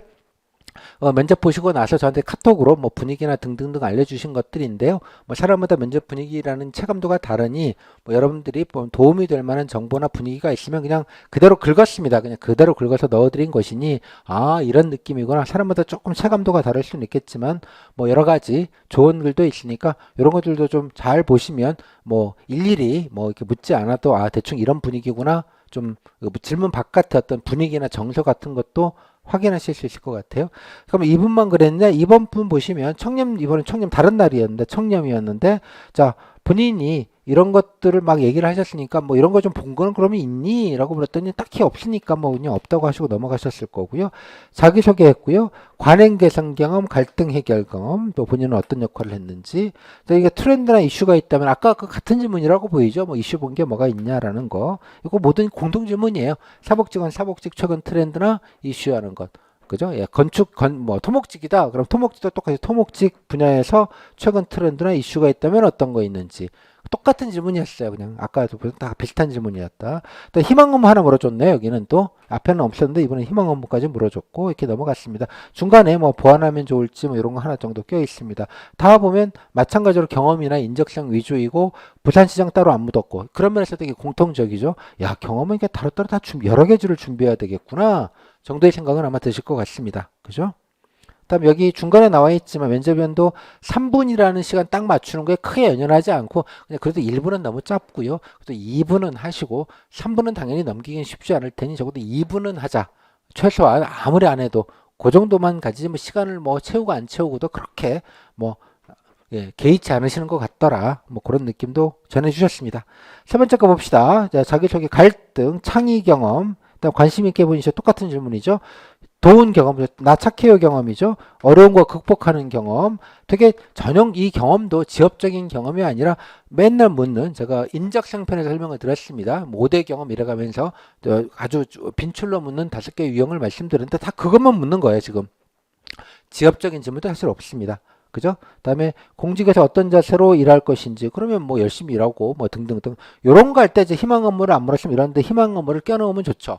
면접 보시고 나서 저한테 카톡으로 뭐 분위기나 등등등 알려주신 것들인데요. 뭐 사람마다 면접 분위기라는 체감도가 다르니 뭐 여러분들이 도움이 될 만한 정보나 분위기가 있으면 그냥 그대로 긁었습니다. 그냥 그대로 긁어서 넣어드린 것이니 아 이런 느낌이구나. 사람마다 조금 체감도가 다를 수는 있겠지만 뭐 여러 가지 좋은 글도 있으니까 이런 것들도 좀 잘 보시면 뭐 일일이 뭐 이렇게 묻지 않아도 아 대충 이런 분위기구나. 좀 질문 바깥의 어떤 분위기나 정서 같은 것도 확인하실 수 있을 것 같아요. 그럼 이분만 그랬냐? 이번 분 보시면 이번엔 청렴 다른 날이었는데 청렴이었는데 자 본인이 이런 것들을 막 얘기를 하셨으니까 뭐 이런 거 좀 본 거는 그러면 있니? 라고 물었더니 딱히 없으니까 뭐 그냥 없다고 하시고 넘어가셨을 거고요. 자기소개했고요. 관행 개선 경험, 갈등 해결 경험, 또 본인은 어떤 역할을 했는지. 이게 트렌드나 이슈가 있다면 아까 그 같은 질문이라고 보이죠. 뭐 이슈 본 게 뭐가 있냐라는 거. 이거 모든 공통 질문이에요. 사복직은 사복직 최근 트렌드나 이슈하는 것. 그죠? 토목직이다. 그럼 토목직도 똑같이 토목직 분야에서 최근 트렌드나 이슈가 있다면 어떤 거 있는지. 똑같은 질문이었어요. 그냥 아까도 다 비슷한 질문이었다. 또 희망 업무 하나 물어줬네요. 여기는 또 앞에는 없었는데 이번에 희망 업무까지 물어줬고 이렇게 넘어갔습니다. 중간에 뭐 보완하면 좋을지 뭐 이런 거 하나 정도 껴 있습니다. 다 보면 마찬가지로 경험이나 인적성 위주이고 부산시장 따로 안 묻었고 그런 면에서 되게 공통적이죠. 야 경험은 이게 따로따로 다 여러 개주를 준비해야 되겠구나 정도의 생각은 아마 드실 것 같습니다. 그죠? 그다음 여기 중간에 나와 있지만 면접위원도 3분이라는 시간 딱 맞추는 거에 크게 연연하지 않고 그냥 그래도 1분은 너무 짧고요. 그래도 2분은 하시고 3분은 당연히 넘기긴 쉽지 않을 테니 적어도 2분은 하자. 최소한 아무리 안 해도 그 정도만 가지지 뭐 시간을 뭐 채우고 안 채우고도 그렇게 뭐 개의치 않으시는 것 같더라. 뭐 그런 느낌도 전해주셨습니다. 세 번째 거 봅시다. 자, 자기소개 갈등, 창의 경험, 그다음 관심 있게 보니까 똑같은 질문이죠. 도운 경험, 나 착해요 경험이죠. 어려운 거 극복하는 경험. 되게 이 경험도 지엽적인 경험이 아니라 맨날 묻는 제가 인적성 편에서 설명을 드렸습니다. 5대 경험 이래가면서 아주 빈출로 묻는 5개의 유형을 말씀드렸는데 다 그것만 묻는 거예요 지금. 지엽적인 질문도 사실 없습니다. 그죠? 그다음에 공직에서 어떤 자세로 일할 것인지 그러면 뭐 열심히 일하고 뭐 등등등 요런 거 할 때 이제 희망 업무를 안 물었으면 이런데 희망 업무를 껴넣으면 좋죠.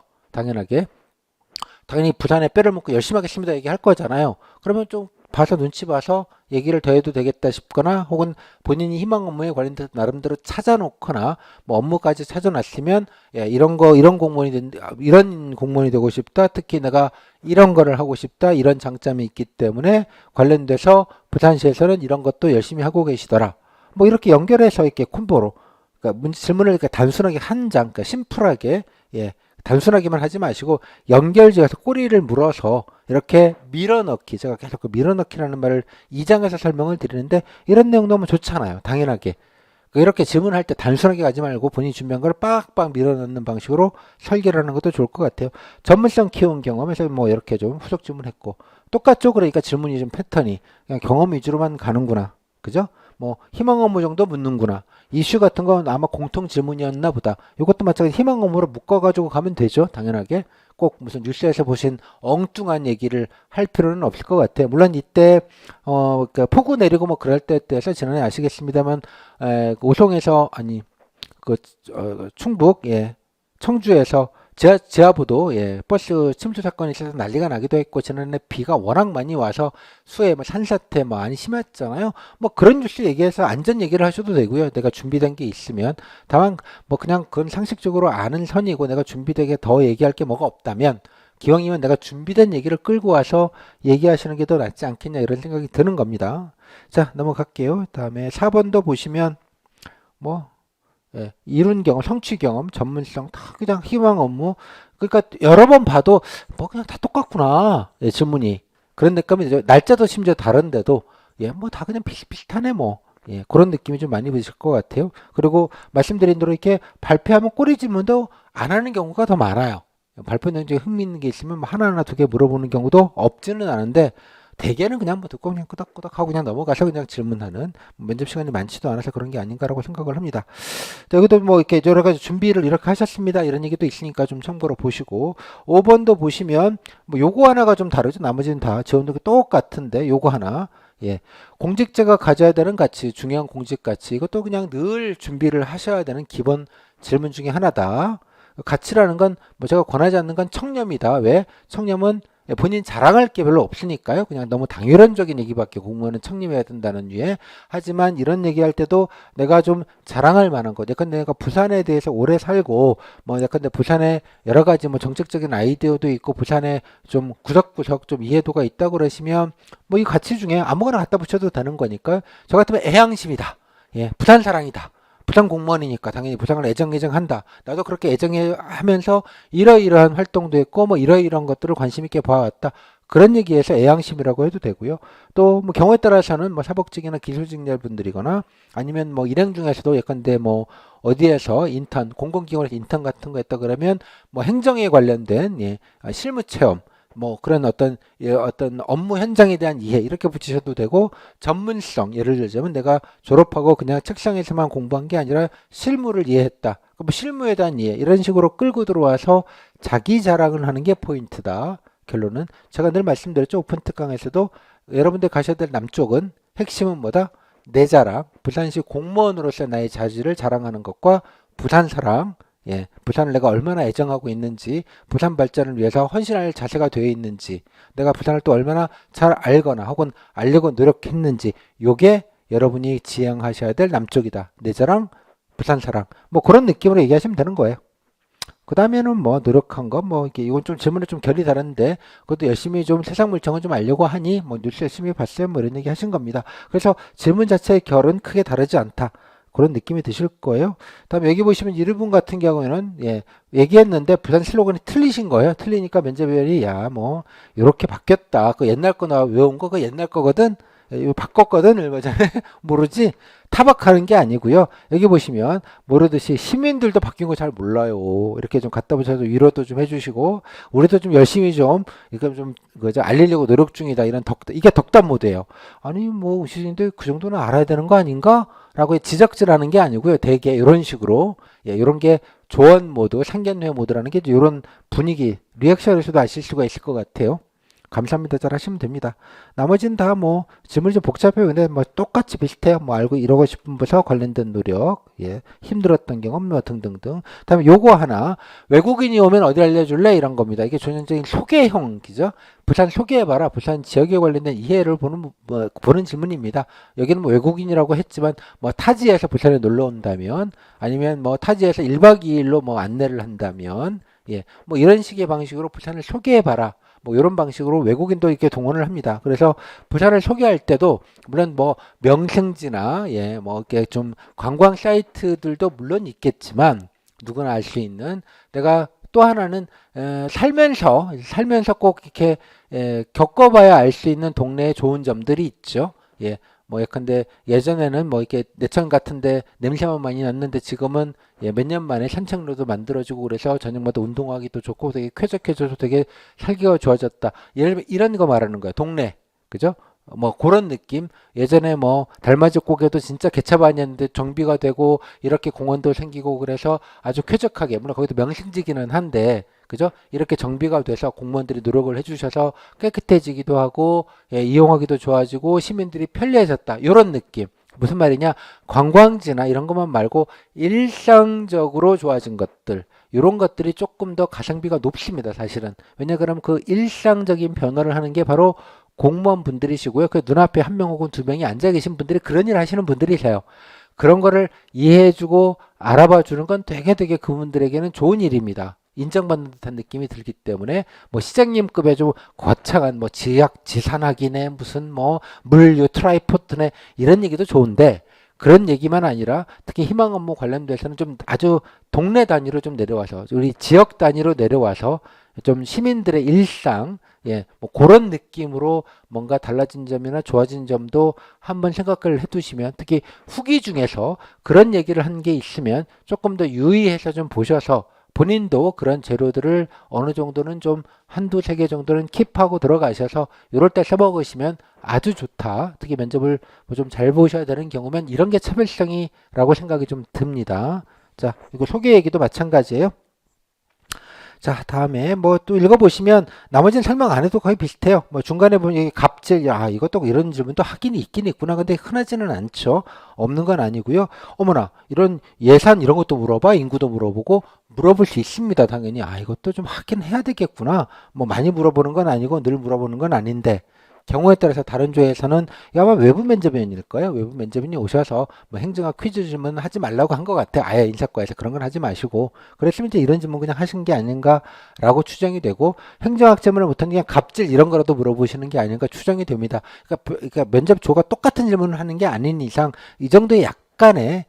당연히 부산에 뼈를 묻고 열심히 하겠습니다 얘기할 거잖아요. 그러면 좀 봐서 눈치 봐서 얘기를 더 해도 되겠다 싶거나 혹은 본인이 희망 업무에 관련돼서 나름대로 찾아놓거나 뭐 업무까지 찾아놨으면 이런 공무원이 되고 싶다. 특히 내가 이런 거를 하고 싶다. 이런 장점이 있기 때문에 관련돼서 부산시에서는 이런 것도 열심히 하고 계시더라. 뭐 이렇게 연결해서 이렇게 콤보로 그러니까 질문을 이렇게 단순하게 한 장, 그러니까 심플하게 단순하게만 하지 마시고 연결지어서 꼬리를 물어서 이렇게 밀어넣기 제가 계속 그 밀어넣기라는 말을 2장에서 설명을 드리는데 이런 내용 너무 좋잖아요. 당연하게 이렇게 질문할 때 단순하게 가지 말고 본인이 준비한 걸 빡빡 밀어넣는 방식으로 설계를 하는 것도 좋을 것 같아요. 전문성 키운 경험에서 뭐 이렇게 좀 후속 질문했고 똑같죠. 그러니까 질문이 좀 패턴이 그냥 경험 위주로만 가는구나. 그죠? 뭐 희망 업무 정도 묻는구나. 이슈 같은 건 아마 공통 질문이었나 보다. 이것도 마찬가지 희망 업무로 묶어가지고 가면 되죠. 당연하게. 꼭 무슨 뉴스에서 보신 엉뚱한 얘기를 할 필요는 없을 것 같아요. 물론 이때 그러니까 폭우 내리고 뭐 그럴 때에서 지난해 아시겠습니다만 오송에서 충북 청주에서 지하부도 버스 침수 사건이 있어서 난리가 나기도 했고 지난해 비가 워낙 많이 와서 수해 뭐 산사태 많이 심했잖아요. 뭐 그런 뉴스 얘기해서 안전 얘기를 하셔도 되고요. 내가 준비된 게 있으면 다만 뭐 그냥 그건 상식적으로 아는 선이고 내가 준비되게 더 얘기할 게 뭐가 없다면 기왕이면 내가 준비된 얘기를 끌고 와서 얘기하시는 게 더 낫지 않겠냐 이런 생각이 드는 겁니다. 자 넘어갈게요. 다음에 4번도 보시면 이룬 경험, 성취 경험, 전문성, 다 그냥 희망 업무. 그러니까 여러 번 봐도 뭐 그냥 다 똑같구나. 질문이. 그런 느낌이 들죠. 날짜도 심지어 다른데도 예, 뭐 다 그냥 비슷비슷하네 뭐. 예, 그런 느낌이 좀 많이 드실 것 같아요. 그리고 말씀드린 대로 이렇게 발표하면 꼬리 질문도 안 하는 경우가 더 많아요. 발표는 이제 흥미있는 게 있으면 뭐 하나하나 두 개 물어보는 경우도 없지는 않은데 대개는 그냥 뭐 듣고 그냥 끄덕끄덕 하고 그냥 넘어가서 그냥 질문하는 면접 시간이 많지도 않아서 그런 게 아닌가라고 생각을 합니다. 또 여기도 뭐 이렇게 여러 가지 준비를 이렇게 하셨습니다. 이런 얘기도 있으니까 좀 참고로 보시고 5번도 보시면 뭐 요거 하나가 좀 다르죠. 나머지는 다 지원도 똑같은데 요거 하나 예. 공직자가 가져야 되는 가치, 중요한 공직 가치. 이것도 그냥 늘 준비를 하셔야 되는 기본 질문 중에 하나다. 가치라는 건 뭐 제가 권하지 않는 건 청렴이다. 왜? 청렴은 본인 자랑할 게 별로 없으니까요. 그냥 너무 당위론적인 얘기밖에 공무원은 청렴해야 된다는 유에. 하지만 이런 얘기할 때도 내가 좀 자랑할 만한 것. 약간 내가 부산에 대해서 오래 살고 뭐 약간 내 부산에 여러 가지 뭐 정책적인 아이디어도 있고 부산에 좀 구석구석 좀 이해도가 있다고 그러시면 뭐 이 가치 중에 아무거나 갖다 붙여도 되는 거니까 저 같으면 애향심이다. 예, 부산 사랑이다. 부산 공무원이니까 당연히 부산을 애정애정한다. 나도 그렇게 애정하면서 이러이러한 활동도 했고 뭐 이러이러한 것들을 관심 있게 봐왔다. 그런 얘기에서 애양심이라고 해도 되고요. 또 뭐 경우에 따라서는 뭐 사복직이나 기술직렬 분들이거나 아니면 뭐 일행 중에서도 예컨대 뭐 어디에서 인턴 공공기관에서 인턴 같은 거 했다 그러면 뭐 행정에 관련된 예, 실무 체험 뭐 그런 어떤 어떤 업무 현장에 대한 이해 이렇게 붙이셔도 되고 전문성 예를 들자면 내가 졸업하고 그냥 책상에서만 공부한 게 아니라 실무를 이해했다. 뭐 실무에 대한 이해 이런 식으로 끌고 들어와서 자기 자랑을 하는 게 포인트다. 결론은 제가 늘 말씀드렸죠. 오픈 특강에서도 여러분들 가셔야 될 남쪽은 핵심은 뭐다? 내 자랑, 부산시 공무원으로서 나의 자질을 자랑하는 것과 부산 사랑, 예, 부산을 내가 얼마나 애정하고 있는지, 부산 발전을 위해서 헌신할 자세가 되어 있는지, 내가 부산을 또 얼마나 잘 알거나 혹은 알려고 노력했는지, 요게 여러분이 지향하셔야 될 남쪽이다. 내 자랑, 부산 사랑. 뭐 그런 느낌으로 얘기하시면 되는 거예요. 그 다음에는 뭐 노력한 거, 뭐 이게 이건 좀 질문이 좀 결이 다른데 그것도 열심히 좀 세상 물정을 좀 알려고 하니 뭐 뉴스 열심히 봤어요. 뭐 이런 얘기 하신 겁니다. 그래서 질문 자체의 결은 크게 다르지 않다. 그런 느낌이 드실 거예요. 다음에 여기 보시면 일본 같은 경우에는 예, 얘기했는데 부산 슬로건이 틀리신 거예요. 틀리니까 면접위원이 야 뭐 이렇게 바뀌었다. 그 옛날 거 나 외운 거 그 옛날 거거든. 이거 바꿨거든 얼마 전에 모르지 타박하는 게 아니고요. 여기 보시면 모르듯이 시민들도 바뀐 거 잘 몰라요. 이렇게 좀 갖다 붙여서 위로도 좀 해주시고 우리도 좀 열심히 좀 이거 좀 그죠 알리려고 노력 중이다. 이런 이게 덕담 모드예요. 아니 뭐 시민들 그 정도는 알아야 되는 거 아닌가? 라고 지적질하는 게 아니고요. 대개 이런 식으로 예, 이런 게 조언 모드, 상견례 모드라는 게 이런 분위기 리액션에서도 아실 수가 있을 것 같아요. 감사합니다. 잘 하시면 됩니다. 나머지는 다 뭐 질문이 좀 복잡해요. 근데 뭐 똑같이 비슷해요. 뭐 알고 이러고 싶은 부서 관련된 노력, 예, 힘들었던 경험 뭐 등등등. 다음에 요거 하나 외국인이 오면 어디 알려줄래 이런 겁니다. 이게 전형적인 소개형이죠. 부산 소개해봐라. 부산 지역에 관련된 이해를 보는 뭐, 보는 질문입니다. 여기는 뭐 외국인이라고 했지만 뭐 타지에서 부산에 놀러 온다면 아니면 뭐 타지에서 1박 2일로 뭐 안내를 한다면 예, 뭐 이런 식의 방식으로 부산을 소개해봐라. 뭐 이런 방식으로 외국인도 이렇게 동원을 합니다. 그래서 부산을 소개할 때도 물론 뭐 명승지나 예, 뭐 이렇게 좀 관광 사이트들도 물론 있겠지만 누구나 알 수 있는 내가 또 하나는 살면서 꼭 이렇게 겪어봐야 알 수 있는 동네에 좋은 점들이 있죠. 예, 뭐 예컨대 예전에는 뭐 이렇게 내천 같은데 냄새만 많이 났는데 지금은 예, 몇 년 만에 산책로도 만들어지고 그래서 저녁마다 운동하기도 좋고 되게 쾌적해져서 되게 살기가 좋아졌다. 예를 들면 이런 거 말하는 거야. 동네. 그죠? 뭐 그런 느낌. 예전에 뭐 달맞이 고개도 진짜 개차반이었는데 정비가 되고 이렇게 공원도 생기고 그래서 아주 쾌적하게 물론 거기도 명승지기는 한데 그죠? 이렇게 정비가 돼서 공무원들이 노력을 해주셔서 깨끗해지기도 하고 예, 이용하기도 좋아지고 시민들이 편리해졌다. 이런 느낌. 무슨 말이냐? 관광지나 이런 것만 말고 일상적으로 좋아진 것들 이런 것들이 조금 더 가성비가 높습니다. 사실은. 왜냐 그러면 그 일상적인 변화를 하는 게 바로 공무원 분들이시고요. 그 눈앞에 한 명 혹은 두 명이 앉아 계신 분들이 그런 일 하시는 분들이세요. 그런 거를 이해해주고 알아봐 주는 건 되게 그분들에게는 좋은 일입니다. 인정받는 듯한 느낌이 들기 때문에 뭐 시장님급의 좀 거창한 뭐 지약 지산학이네 무슨 뭐 물류 트라이포트네 이런 얘기도 좋은데 그런 얘기만 아니라 특히 희망 업무 관련돼서는 좀 아주 동네 단위로 좀 내려와서 우리 지역 단위로 내려와서 좀 시민들의 일상 예, 뭐 그런 느낌으로 뭔가 달라진 점이나 좋아진 점도 한번 생각을 해두시면, 특히 후기 중에서 그런 얘기를 한 게 있으면 조금 더 유의해서 좀 보셔서 본인도 그런 재료들을 어느 정도는 좀 한두 세 개 정도는 킵하고 들어가셔서 이럴 때 써먹으시면 아주 좋다. 특히 면접을 뭐 좀 잘 보셔야 되는 경우면 이런 게 차별성이라고 생각이 좀 듭니다. 자, 이거 소개 얘기도 마찬가지예요. 자, 다음에 뭐 또 읽어보시면 나머지는 설명 안 해도 거의 비슷해요. 뭐 중간에 보면 여기 갑질, 아, 이것도 이런 질문도 하긴 있긴 있구나. 근데 흔하지는 않죠. 없는 건 아니고요. 어머나, 이런 예산 이런 것도 물어봐. 인구도 물어보고 물어볼 수 있습니다. 당연히. 아, 이것도 좀 하긴 해야 되겠구나. 뭐 많이 물어보는 건 아니고 늘 물어보는 건 아닌데. 경우에 따라서 다른 조에서는 아마 외부 면접위원일 거예요. 외부 면접인이 오셔서 뭐 행정학 퀴즈 질문 하지 말라고 한 것 같아요. 아예 인사과에서 그런 건 하지 마시고 그랬으면 이제 이런 질문 그냥 하신 게 아닌가라고 추정이 되고 행정학 질문을 못한 그냥 갑질 이런 거라도 물어보시는 게 아닌가 추정이 됩니다. 그러니까 면접 조가 똑같은 질문을 하는 게 아닌 이상 이 정도의 약간의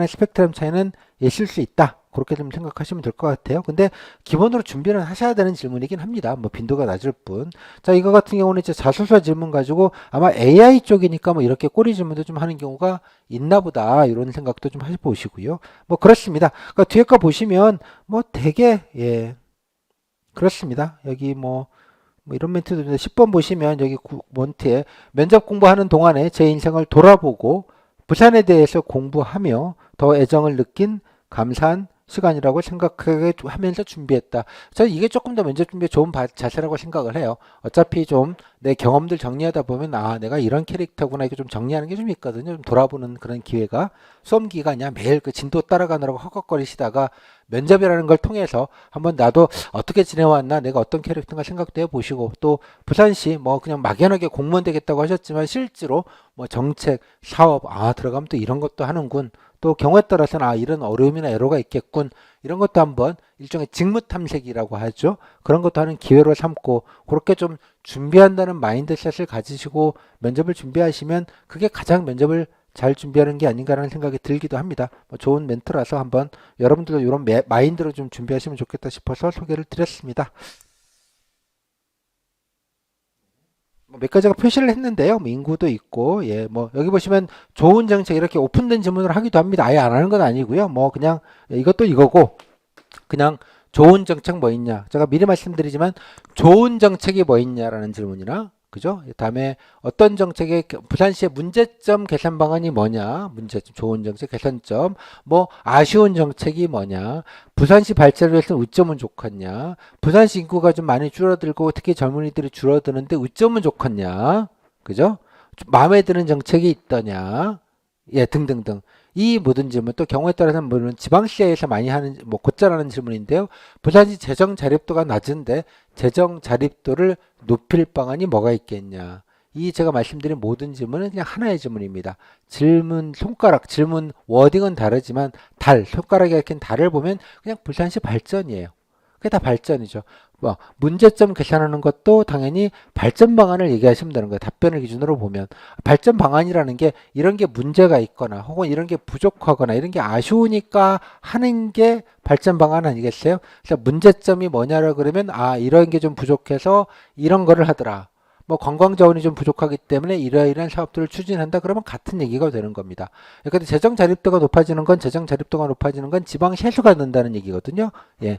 스펙트럼 차이는 있을 수 있다. 그렇게 좀 생각하시면 될 것 같아요. 근데 기본으로 준비는 하셔야 되는 질문이긴 합니다. 뭐 빈도가 낮을 뿐. 자, 이거 같은 경우는 이제 자소서 질문 가지고 아마 AI 쪽이니까 뭐 이렇게 꼬리 질문도 좀 하는 경우가 있나 보다. 이런 생각도 좀 해보시고요. 뭐 그렇습니다. 그러니까 뒤에 거 보시면 뭐 되게, 예, 그렇습니다. 여기 뭐 이런 멘트도 있는데 10번 보시면 여기 멘트에 면접 공부하는 동안에 제 인생을 돌아보고 부산에 대해서 공부하며 더 애정을 느낀 감사한 시간이라고 생각하게 하면서 준비했다. 저는 이게 조금 더 면접 준비에 좋은 자세라고 생각을 해요. 어차피 좀 내 경험들 정리하다 보면 아 내가 이런 캐릭터구나 이거 좀 정리하는 게 좀 있거든요. 좀 돌아보는 그런 기회가 수험 기간이야 매일 그 진도 따라가느라고 헉헉거리시다가 면접이라는 걸 통해서 한번 나도 어떻게 지내왔나 내가 어떤 캐릭터인가 생각도 해보시고 또 부산시 뭐 그냥 막연하게 공무원 되겠다고 하셨지만 실제로 뭐 정책 사업 아 들어가면 또 이런 것도 하는군 또 경우에 따라서는 아 이런 어려움이나 애로가 있겠군 이런 것도 한번 일종의 직무 탐색이라고 하죠. 그런 것도 하는 기회로 삼고 그렇게 좀 준비한다는 마인드셋을 가지시고 면접을 준비하시면 그게 가장 면접을 잘 준비하는 게 아닌가라는 생각이 들기도 합니다. 뭐 좋은 멘트라서 한번 여러분들도 이런 마인드로 좀 준비하시면 좋겠다 싶어서 소개를 드렸습니다. 몇 가지가 표시를 했는데요. 뭐 인구도 있고, 예, 뭐 여기 보시면 좋은 정책 이렇게 오픈된 질문을 하기도 합니다. 아예 안 하는 건 아니고요. 뭐 그냥 이것도 이거고, 그냥 좋은 정책 뭐 있냐? 제가 미리 말씀드리지만 좋은 정책이 뭐 있냐라는 질문이나 그죠? 다음에 어떤 정책의 부산시의 문제점 개선 방안이 뭐냐? 문제점, 좋은 정책 개선점, 뭐 아쉬운 정책이 뭐냐? 부산시 발전을 위해서는 어쩌면 좋겠냐? 부산시 인구가 좀 많이 줄어들고 특히 젊은이들이 줄어드는데 어쩌면 좋겠냐? 그죠? 마음에 드는 정책이 있더냐? 예, 등등등. 이 모든 질문 또 경우에 따라서는 물론 지방시에서 많이 하는 뭐 곧잘 하는 질문인데요. 부산시 재정 자립도가 낮은데 재정 자립도를 높일 방안이 뭐가 있겠냐. 이 제가 말씀드린 모든 질문은 그냥 하나의 질문입니다. 질문 손가락 질문 워딩은 다르지만 손가락에 이렇게 달을 보면 그냥 부산시 발전이에요. 그게 다 발전이죠. 뭐 문제점 계산하는 것도 당연히 발전 방안을 얘기하시면 되는 거예요. 답변을 기준으로 보면 발전 방안이라는 게 이런 게 문제가 있거나 혹은 이런 게 부족하거나 이런 게 아쉬우니까 하는 게 발전 방안 아니겠어요? 그래서 문제점이 뭐냐라 그러면 아 이런 게 좀 부족해서 이런 거를 하더라. 뭐 관광 자원이 좀 부족하기 때문에 이러이러한 사업들을 추진한다 그러면 같은 얘기가 되는 겁니다. 근데 재정 자립도가 높아지는 건 지방 세수가 는다는 얘기거든요. 예.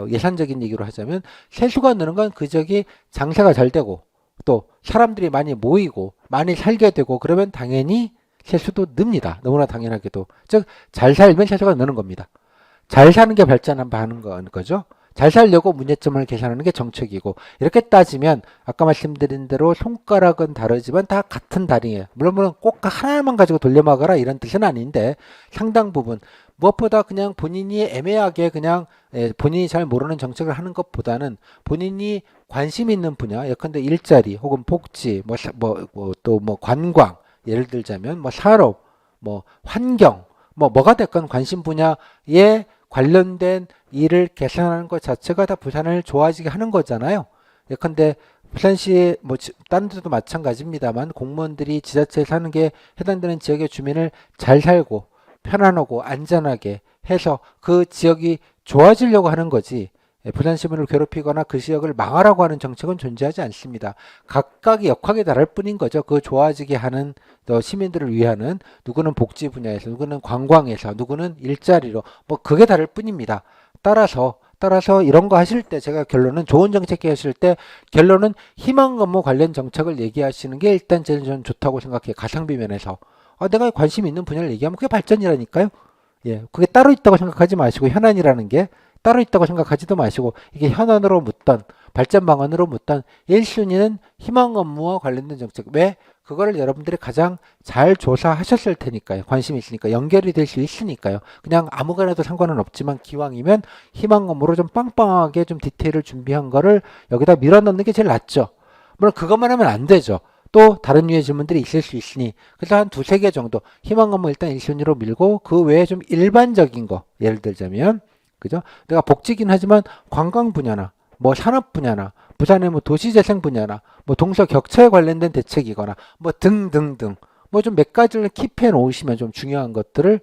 예산적인 얘기로 하자면 세수가 느는 건 그 지역이 장사가 잘 되고 또 사람들이 많이 모이고 많이 살게 되고 그러면 당연히 세수도 늡니다. 너무나 당연하게도. 즉 잘 살면 세수가 느는 겁니다. 잘 사는 게 발전하는 거죠. 잘 살려고 문제점을 계산하는 게 정책이고 이렇게 따지면 아까 말씀드린 대로 손가락은 다르지만 다 같은 다리예요. 물론 꼭 하나만 가지고 돌려막아라 이런 뜻은 아닌데 상당 부분 무엇보다 그냥 본인이 애매하게 그냥 본인이 잘 모르는 정책을 하는 것보다는 본인이 관심 있는 분야 예컨대 일자리 혹은 복지 또 뭐 관광 예를 들자면 뭐 산업 뭐 환경 뭐가 됐건 관심 분야에 관련된 일을 개선하는 것 자체가 다 부산을 좋아지게 하는 거잖아요. 예컨대 부산시 뭐 다른 데도 마찬가지입니다만 공무원들이 지자체에 사는 게 해당되는 지역의 주민을 잘 살고 편안하고 안전하게 해서 그 지역이 좋아지려고 하는 거지. 부산시민을 괴롭히거나 그 지역을 망하라고 하는 정책은 존재하지 않습니다. 각각의 역학에 달할 뿐인 거죠. 그 좋아지게 하는 또 시민들을 위하는 누구는 복지 분야에서 누구는 관광에서 누구는 일자리로 뭐 그게 다를 뿐입니다. 따라서 이런 거 하실 때 제가 결론은 좋은 정책 하실 때 결론은 희망 업무 관련 정책을 얘기하시는 게 일단 제일 저는 좋다고 생각해요. 가성비 면에서. 내가 관심 있는 분야를 얘기하면 그게 발전이라니까요. 예, 그게 따로 있다고 생각하지 마시고 현안이라는 게 따로 있다고 생각하지도 마시고 이게 현안으로 묻던 발전 방안으로 묻던 1순위는 희망 업무와 관련된 정책. 왜? 그거를 여러분들이 가장 잘 조사하셨을 테니까요. 관심이 있으니까 연결이 될 수 있으니까요. 그냥 아무거나도 상관은 없지만 기왕이면 희망 업무로 좀 빵빵하게 좀 디테일을 준비한 거를 여기다 밀어넣는 게 제일 낫죠. 물론 그것만 하면 안 되죠. 또 다른 류의 질문들이 있을 수 있으니 그래서 한 두세 개 정도 희망 업무 일단 1순위로 밀고 그 외에 좀 일반적인 거 예를 들자면 그죠? 내가 복지긴 하지만 관광 분야나 뭐 산업 분야나 부산의 뭐 도시재생 분야나 뭐 동서 격차에 관련된 대책이거나 뭐 등등등 뭐 좀 몇 가지를 킵해 놓으시면 좀 중요한 것들을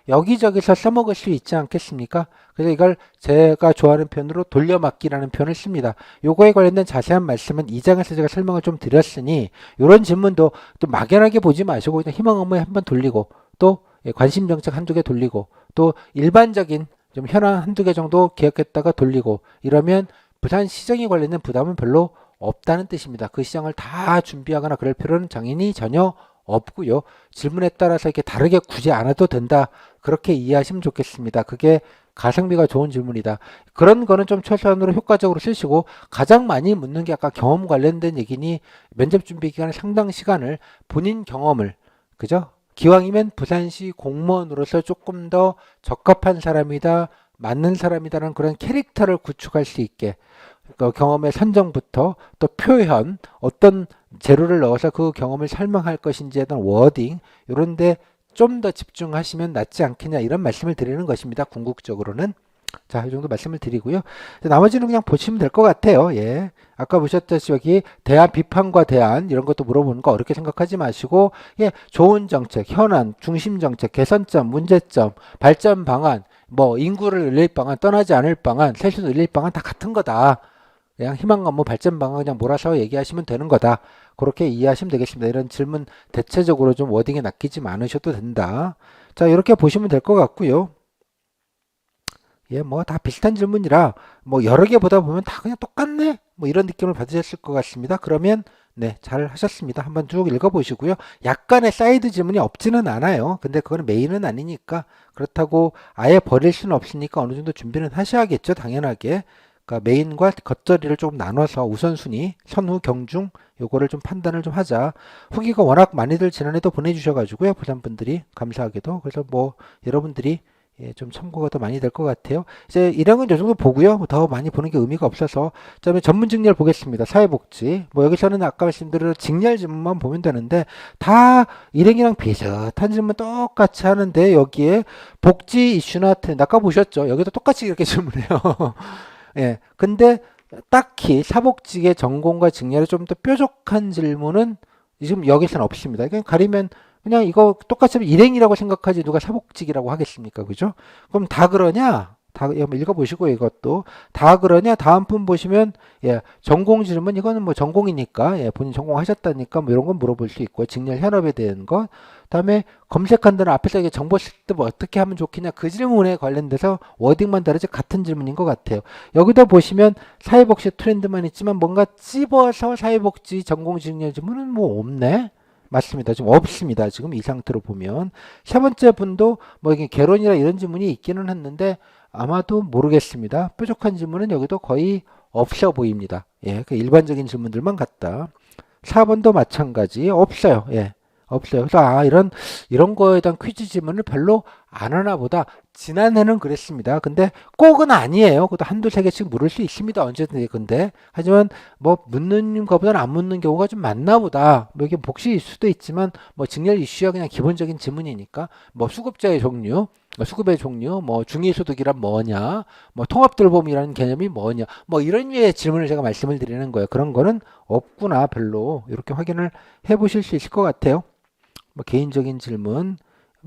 여기저기서 써먹을 수 있지 않겠습니까? 그래서 이걸 제가 좋아하는 표현으로 돌려막기라는 표현을 씁니다. 요거에 관련된 자세한 말씀은 2장에서 제가 설명을 좀 드렸으니 이런 질문도 또 막연하게 보지 마시고 그냥 희망 업무에 한번 돌리고 또 관심 정책 한두 개 돌리고 또 일반적인 좀 현황 한두 개 정도 기억했다가 돌리고 이러면 부산 시정에 관련된 부담은 별로 없다는 뜻입니다. 그 시장을 다 준비하거나 그럴 필요는 당연히 전혀 없고요. 질문에 따라서 이렇게 다르게 굳이 안 해도 된다. 그렇게 이해하시면 좋겠습니다. 그게 가성비가 좋은 질문이다. 그런 거는 좀 최소한으로 효과적으로 쓰시고 가장 많이 묻는 게 아까 경험 관련된 얘기니 면접 준비 기간에 상당 시간을 본인 경험을 그죠? 기왕이면 부산시 공무원으로서 조금 더 적합한 사람이다, 맞는 사람이다라는 그런 캐릭터를 구축할 수 있게 그 경험의 선정부터 또 표현, 어떤 재료를 넣어서 그 경험을 설명할 것인지에 대한 워딩 이런 데 좀 더 집중하시면 낫지 않겠냐 이런 말씀을 드리는 것입니다. 궁극적으로는. 자, 이 정도 말씀을 드리고요. 나머지는 그냥 보시면 될 것 같아요. 예. 아까 보셨듯이 여기 대안, 비판과 대안 이런 것도 물어보는 거 어렵게 생각하지 마시고 예, 좋은 정책, 현안, 중심 정책, 개선점, 문제점, 발전 방안, 뭐 인구를 늘릴 방안, 떠나지 않을 방안, 세수 늘릴 방안 다 같은 거다. 그냥 희망 업무 발전 방안 그냥 몰아서 얘기하시면 되는 거다. 그렇게 이해하시면 되겠습니다. 이런 질문 대체적으로 좀 워딩에 낚이지 않으셔도 된다. 자, 이렇게 보시면 될 것 같고요. 예, 뭐 다 비슷한 질문이라 뭐 여러 개 보다 보면 다 그냥 똑같네. 뭐 이런 느낌을 받으셨을 것 같습니다. 그러면 네, 잘 하셨습니다. 한번 쭉 읽어보시고요. 약간의 사이드 질문이 없지는 않아요. 근데 그거는 메인은 아니니까 그렇다고 아예 버릴 수는 없으니까 어느 정도 준비는 하셔야겠죠. 당연하게. 그러니까 메인과 겉절이를 조금 나눠서 우선순위, 선후, 경중 요거를 좀 판단을 좀 하자. 후기가 워낙 많이들 지난해도 보내주셔가지고요. 부산 분들이 감사하게도 그래서 뭐 여러분들이 예, 좀 참고가 더 많이 될 것 같아요. 이제 일행은 이 정도 보고요. 더 많이 보는 게 의미가 없어서. 그다음에 전문 직렬 보겠습니다. 사회복지. 뭐 여기서는 아까 말씀드린 직렬 질문만 보면 되는데 다 일행이랑 비슷한 질문 똑같이 하는데 여기에 복지 이슈나 트렌드 아까 보셨죠? 여기도 똑같이 이렇게 질문해요. 예. 근데 딱히 사복직의 전공과 직렬에 좀 더 뾰족한 질문은 지금 여기서는 없습니다. 그냥 가리면 그냥 이거 똑같이 일행이라고 생각하지 누가 사복직이라고 하겠습니까? 그죠? 그럼 다 그러냐? 다 한번 읽어보시고 이것도 다 그러냐? 다음 분 보시면 예, 전공 질문 이거는 뭐 전공이니까 예, 본인 전공하셨다니까 뭐 이런 건 물어볼 수 있고 직렬 현업에 대한 것 다음에 검색한다는 앞에서 이게 정보 쓸 때 뭐 어떻게 하면 좋겠냐 그 질문에 관련돼서 워딩만 다르지 같은 질문인 것 같아요. 여기다 보시면 사회복지 트렌드만 있지만 뭔가 찝어서 사회복지 전공 직렬 질문은 뭐 없네. 맞습니다. 지금 없습니다. 지금 이 상태로 보면. 세 번째 분도 뭐 이게 개론이라 이런 질문이 있기는 했는데 아마도 모르겠습니다. 뾰족한 질문은 여기도 거의 없어 보입니다. 예, 그 일반적인 질문들만 같다. 4번도 마찬가지 없어요. 예. 없어요. 그래서 이런 거에 대한 퀴즈 질문을 별로 안 하나 보다. 지난해는 그랬습니다. 근데 꼭은 아니에요. 그것도 한두 세 개씩 물을 수 있습니다. 언제든지. 근데 하지만 뭐 묻는 것보다는 안 묻는 경우가 좀 많나 보다. 뭐 이게 복시일 수도 있지만 뭐 직렬 이슈가 그냥 기본적인 질문이니까 뭐 수급자의 종류, 수급의 종류, 뭐 중위소득이란 뭐냐, 뭐 통합돌봄이라는 개념이 뭐냐, 뭐 이런 류의 질문을 제가 말씀을 드리는 거예요. 그런 거는 없구나 별로 이렇게 확인을 해보실 수 있을 것 같아요. 뭐 개인적인 질문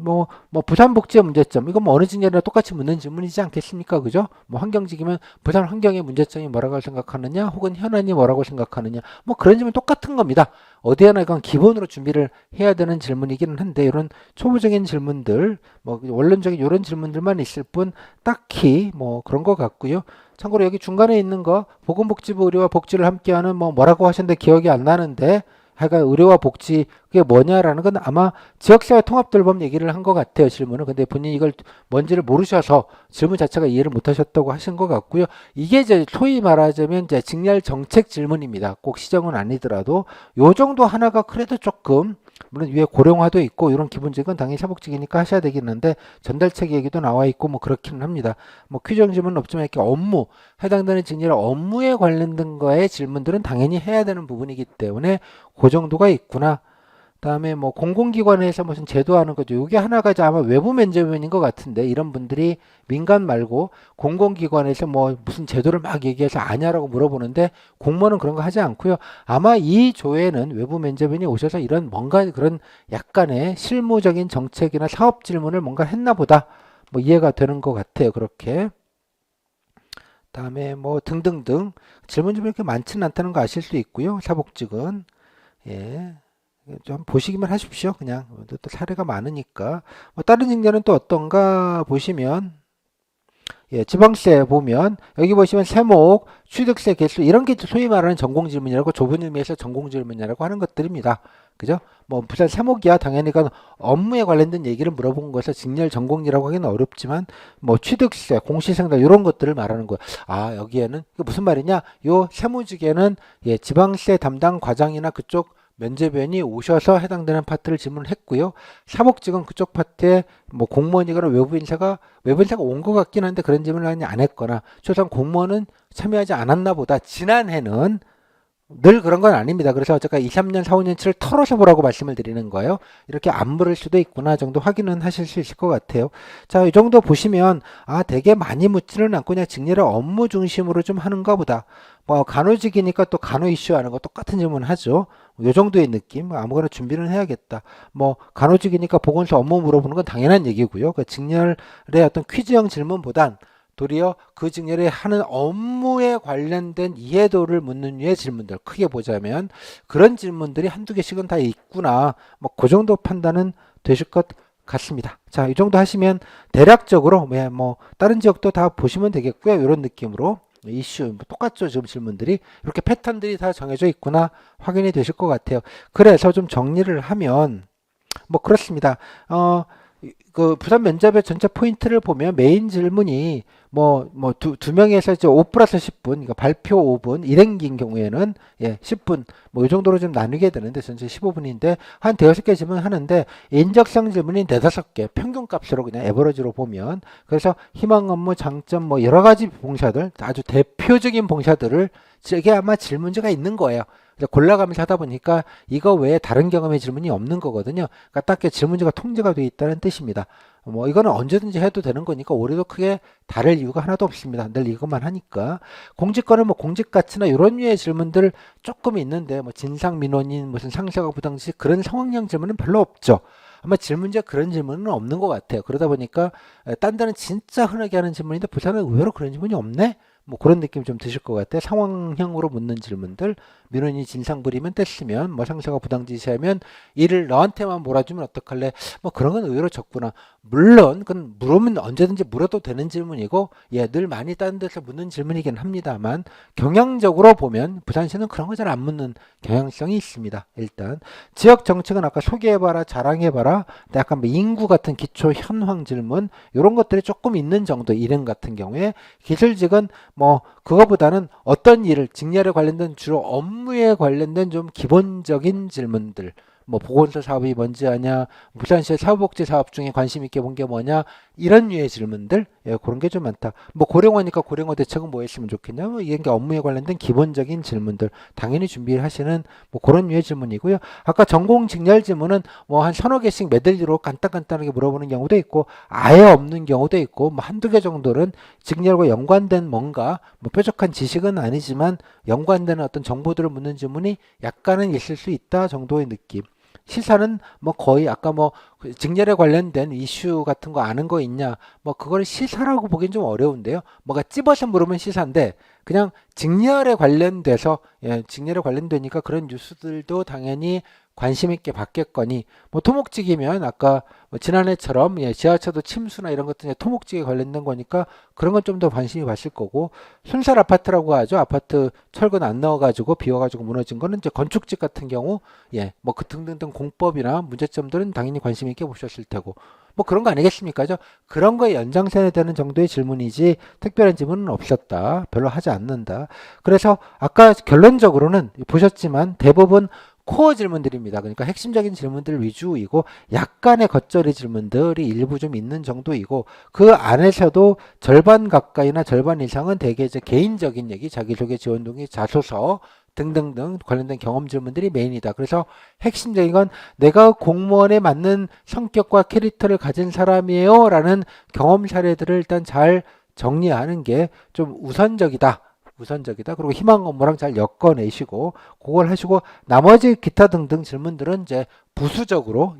뭐 부산복지의 문제점 이건 뭐 어느 직렬이나 똑같이 묻는 질문이지 않겠습니까? 그죠? 뭐 환경직이면 부산 환경의 문제점이 뭐라고 생각하느냐 혹은 현안이 뭐라고 생각하느냐 뭐 그런 질문 똑같은 겁니다. 어디에나 이건 기본으로 준비를 해야 되는 질문이기는 한데 이런 초보적인 질문들 뭐 원론적인 이런 질문들만 있을 뿐 딱히 뭐 그런 것 같고요. 참고로 여기 중간에 있는 거 보건복지부 의료와 복지를 함께하는 뭐라고 하셨는데 기억이 안 나는데 하여간 의료와 복지 그게 뭐냐라는 건 아마 지역사회 통합돌봄 얘기를 한 것 같아요, 질문은. 근데 본인이 이걸 뭔지를 모르셔서 질문 자체가 이해를 못 하셨다고 하신 것 같고요. 이게 이제 소위 말하자면 이제 직렬 정책 질문입니다. 꼭 시정은 아니더라도 요 정도 하나가 그래도 조금 물론 위에 고령화도 있고 이런 기본적인 건 당연히 사복직이니까 하셔야 되겠는데 전달책 얘기도 나와 있고 뭐 그렇기는 합니다. 뭐 퀴즈형 질문은 없지만 이렇게 업무 해당되는 직렬 업무에 관련된 거의 질문들은 당연히 해야 되는 부분이기 때문에 그 정도가 있구나. 그다음에 뭐 공공기관에서 무슨 제도하는 거죠. 이게 하나가 아마 외부 면접원인 것 같은데 이런 분들이 민간 말고 공공기관에서 뭐 무슨 제도를 막 얘기해서 아냐라고 물어보는데 공무원은 그런 거 하지 않고요. 아마 이 조회는 외부 면접인이 오셔서 이런 뭔가 그런 약간의 실무적인 정책이나 사업 질문을 뭔가 했나 보다. 뭐 이해가 되는 것 같아요. 그렇게. 그다음에 뭐 등등등 질문 좀 이렇게 많지는 않다는 거 아실 수 있고요. 사복직은 예. 좀 보시기만 하십시오. 그냥 또 사례가 많으니까. 뭐 다른 직렬은 또 어떤가 보시면 예, 지방세 보면 여기 보시면 세목, 취득세 개수 이런 게 소위 말하는 전공 질문이라고 좁은 의미에서 전공 질문이라고 하는 것들입니다. 그죠? 뭐 부산 세목이야 당연히 그 업무에 관련된 얘기를 물어본 것에서 직렬 전공이라고 하기는 어렵지만 뭐 취득세, 공시생달 이런 것들을 말하는 거예요. 아 여기에는 그 무슨 말이냐? 요 세무직에는 예, 지방세 담당 과장이나 그쪽 면제변이 오셔서 해당되는 파트를 질문했고요. 사복직은 그쪽 파트에 뭐 공무원이거나 외부 인사가 온 것 같긴 한데 그런 질문을 안 했거나 최소한 공무원은 참여하지 않았나 보다. 지난해는 늘 그런 건 아닙니다. 그래서 어쨌든 2, 3년, 4, 5년치를 털어서 보라고 말씀을 드리는 거예요. 이렇게 안 물을 수도 있구나 정도 확인은 하실 수 있을 것 같아요. 자, 이 정도 보시면 되게 많이 묻지는 않고 그냥 직렬의 업무 중심으로 좀 하는가 보다. 뭐 간호직이니까 또 간호 이슈 하는 거 똑같은 질문 하죠. 요 정도의 느낌. 아무거나 준비는 해야겠다. 뭐 간호직이니까 보건소 업무 물어보는 건 당연한 얘기고요. 그 직렬의 어떤 퀴즈형 질문보단 도리어 그 직렬에 하는 업무에 관련된 이해도를 묻는 류의 질문들 크게 보자면 그런 질문들이 한두 개씩은 다 있구나 뭐 그 정도 판단은 되실 것 같습니다. 자, 이 정도 하시면 대략적으로 뭐 다른 지역도 다 보시면 되겠고요. 이런 느낌으로 이슈 똑같죠. 지금 질문들이 이렇게 패턴들이 다 정해져 있구나 확인이 되실 것 같아요. 그래서 좀 정리를 하면 뭐 그렇습니다. 그 부산 면접의 전체 포인트를 보면 메인 질문이 두 명에서 이제 5 플러스 10분, 그러니까 발표 5분, 일행기인 경우에는 예, 10분, 뭐 이 정도로 좀 나누게 되는데 전체 15분인데 한 대여섯 개 질문 하는데 인적성 질문이 네다섯 개, 평균값으로 그냥 에버러지로 보면 그래서 희망 업무 장점 뭐 여러 가지 봉사들 아주 대표적인 봉사들을 이게 아마 질문지가 있는 거예요. 골라가면서 하다 보니까 이거 외에 다른 경험의 질문이 없는 거거든요. 그러니까 딱히 질문지가 통제가 되어 있다는 뜻입니다. 뭐 이거는 언제든지 해도 되는 거니까 올해도 크게 다를 이유가 하나도 없습니다. 늘 이것만 하니까. 공직권은 뭐 공직가치나 이런 류의 질문들 조금 있는데 뭐 진상민원인 무슨 상사가 부당시 그런 상황형 질문은 별로 없죠. 아마 질문지가 그런 질문은 없는 것 같아요. 그러다 보니까 딴 데는 진짜 흔하게 하는 질문인데 부산은 의외로 그런 질문이 없네? 뭐 그런 느낌 좀 드실 것 같아요. 상황형으로 묻는 질문들. 민원이 진상 부리면 뗐으면 뭐 상사가 부당지시하면 이를 너한테만 몰아주면 어떡할래? 뭐 그런 건 의외로 적구나. 물론 그건 물으면 언제든지 물어도 되는 질문이고 늘 많이 다른 데서 묻는 질문이긴 합니다만 경향적으로 보면 부산시는 그런 거 잘 안 묻는 경향성이 있습니다. 일단 지역 정책은 아까 소개해봐라 자랑해봐라 약간 뭐 인구 같은 기초 현황 질문 이런 것들이 조금 있는 정도 일행 같은 경우에 기술직은 뭐 그거보다는 어떤 일을 직렬에 관련된 주로 업무에 관련된 좀 기본적인 질문들 뭐 보건소 사업이 뭔지 아냐 부산시의 사회복지 사업 중에 관심 있게 본 게 뭐냐 이런 류의 질문들 그런 게 좀 많다. 뭐 고령화니까 고령화 대책은 뭐 했으면 좋겠냐 뭐 이게 업무에 관련된 기본적인 질문들 당연히 준비를 하시는 뭐 그런 류의 질문이고요. 아까 전공 직렬 질문은 뭐 한 서너 개씩 메들리로 간단하게 물어보는 경우도 있고 아예 없는 경우도 있고 뭐 한두 개 정도는 직렬과 연관된 뭔가 뭐 뾰족한 지식은 아니지만 연관되는 어떤 정보들을 묻는 질문이 약간은 있을 수 있다 정도의 느낌. 시사는 뭐 거의 아까 뭐 직렬에 관련된 이슈 같은 거 아는 거 있냐? 뭐 그걸 시사라고 보기엔 좀 어려운데요. 뭐가 찝어서 물으면 시사인데 그냥 직렬에 관련돼서 직렬에 관련되니까 그런 뉴스들도 당연히 관심 있게 받겠거니 뭐 토목직이면 아까 뭐 지난해처럼 지하철도 침수나 이런 것들 토목직에 관련된 거니까 그런 건 좀 더 관심이 받을 거고 순살 아파트라고 하죠. 아파트 철근 안 넣어가지고 비워가지고 무너진 거는 이제 건축직 같은 경우 뭐 그 등등등 공법이나 문제점들은 당연히 관심 있게 보셨을 테고 뭐 그런 거 아니겠습니까? 그런 거에 연장선에 되는 정도의 질문이지 특별한 질문은 없었다. 별로 하지 않는다. 그래서 아까 결론적으로는 보셨지만 대부분 코어 질문들입니다. 그러니까 핵심적인 질문들 위주이고 약간의 겉절이 질문들이 일부 좀 있는 정도이고 그 안에서도 절반 가까이나 절반 이상은 대개 이제 개인적인 얘기, 자기소개, 지원동기, 자소서 등등등 관련된 경험 질문들이 메인이다. 그래서 핵심적인 건 내가 공무원에 맞는 성격과 캐릭터를 가진 사람이에요 라는 경험 사례들을 일단 잘 정리하는 게 좀 우선적이다. 그리고 희망 업무랑 잘 엮어내시고 그걸 하시고 나머지 기타 등등 질문들은 이제 부수적으로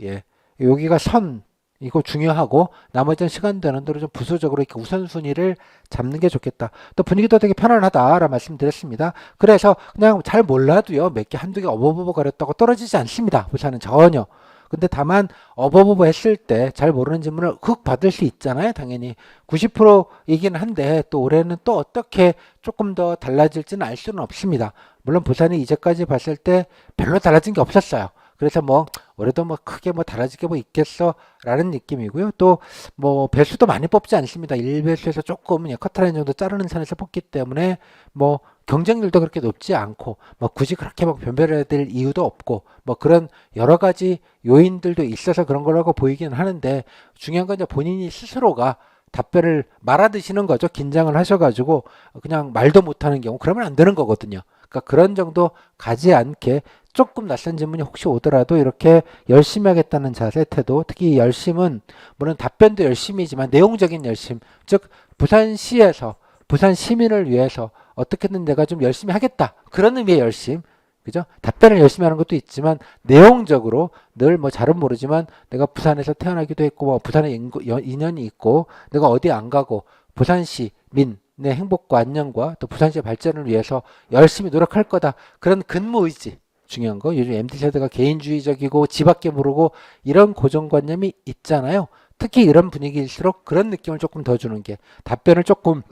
여기가 선 이거 중요하고 나머지는 시간 되는 대로 좀 부수적으로 이렇게 우선순위를 잡는 게 좋겠다. 또 분위기도 되게 편안하다라는 말씀드렸습니다. 그래서 그냥 잘 몰라도요 몇 개 한두 개 어버버버 거렸다고 떨어지지 않습니다. 부산은 전혀. 근데 다만 어버버버 했을 때 잘 모르는 질문을 흑 받을 수 있잖아요. 당연히 90%이긴 한데 또 올해는 또 어떻게 조금 더 달라질지는 알 수는 없습니다. 물론 부산이 이제까지 봤을 때 별로 달라진 게 없었어요. 그래서 뭐 올해도 뭐 크게 뭐 달라질 게 뭐 있겠어 라는 느낌이고요. 또 뭐 배수도 많이 뽑지 않습니다. 1배수에서 조금 커트라인 정도 자르는 선에서 뽑기 때문에 뭐 경쟁률도 그렇게 높지 않고 뭐 굳이 그렇게 막 변별해야 될 이유도 없고 뭐 그런 여러 가지 요인들도 있어서 그런 거라고 보이기는 하는데 중요한 건 이제 본인이 스스로가 답변을 말아드시는 거죠. 긴장을 하셔가지고 그냥 말도 못하는 경우 그러면 안 되는 거거든요. 그러니까 그런 정도 가지 않게 조금 낯선 질문이 혹시 오더라도 이렇게 열심히 하겠다는 자세 태도 특히 열심은 물론 답변도 열심이지만 내용적인 열심 즉 부산시에서 부산 시민을 위해서 어떻게든 내가 좀 열심히 하겠다. 그런 의미의 열심. 그죠? 답변을 열심히 하는 것도 있지만 내용적으로 늘 뭐 잘은 모르지만 내가 부산에서 태어나기도 했고 뭐 부산에 인연이 있고 내가 어디 안 가고 부산시 민의 행복과 안녕과 또 부산시의 발전을 위해서 열심히 노력할 거다. 그런 근무 의지. 중요한 거. 요즘 MZ세대가 개인주의적이고 지 밖에 모르고 이런 고정관념이 있잖아요. 특히 이런 분위기일수록 그런 느낌을 조금 더 주는 게 답변을 조금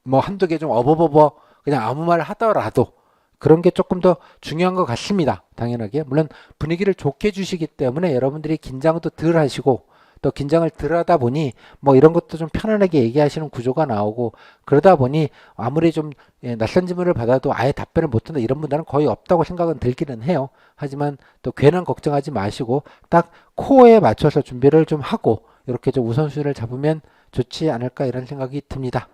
뭐 한두 개 좀 어버버버 그냥 아무 말 하더라도 그런 게 조금 더 중요한 것 같습니다. 당연하게. 물론 분위기를 좋게 주시기 때문에 여러분들이 긴장도 덜 하시고 또 긴장을 덜 하다 보니 뭐 이런 것도 좀 편안하게 얘기하시는 구조가 나오고 그러다 보니 아무리 좀 낯선 질문을 받아도 아예 답변을 못한다 이런 분들은 거의 없다고 생각은 들기는 해요. 하지만 또 괜한 걱정하지 마시고 딱 코어에 맞춰서 준비를 좀 하고 이렇게 좀 우선순위를 잡으면 좋지 않을까 이런 생각이 듭니다.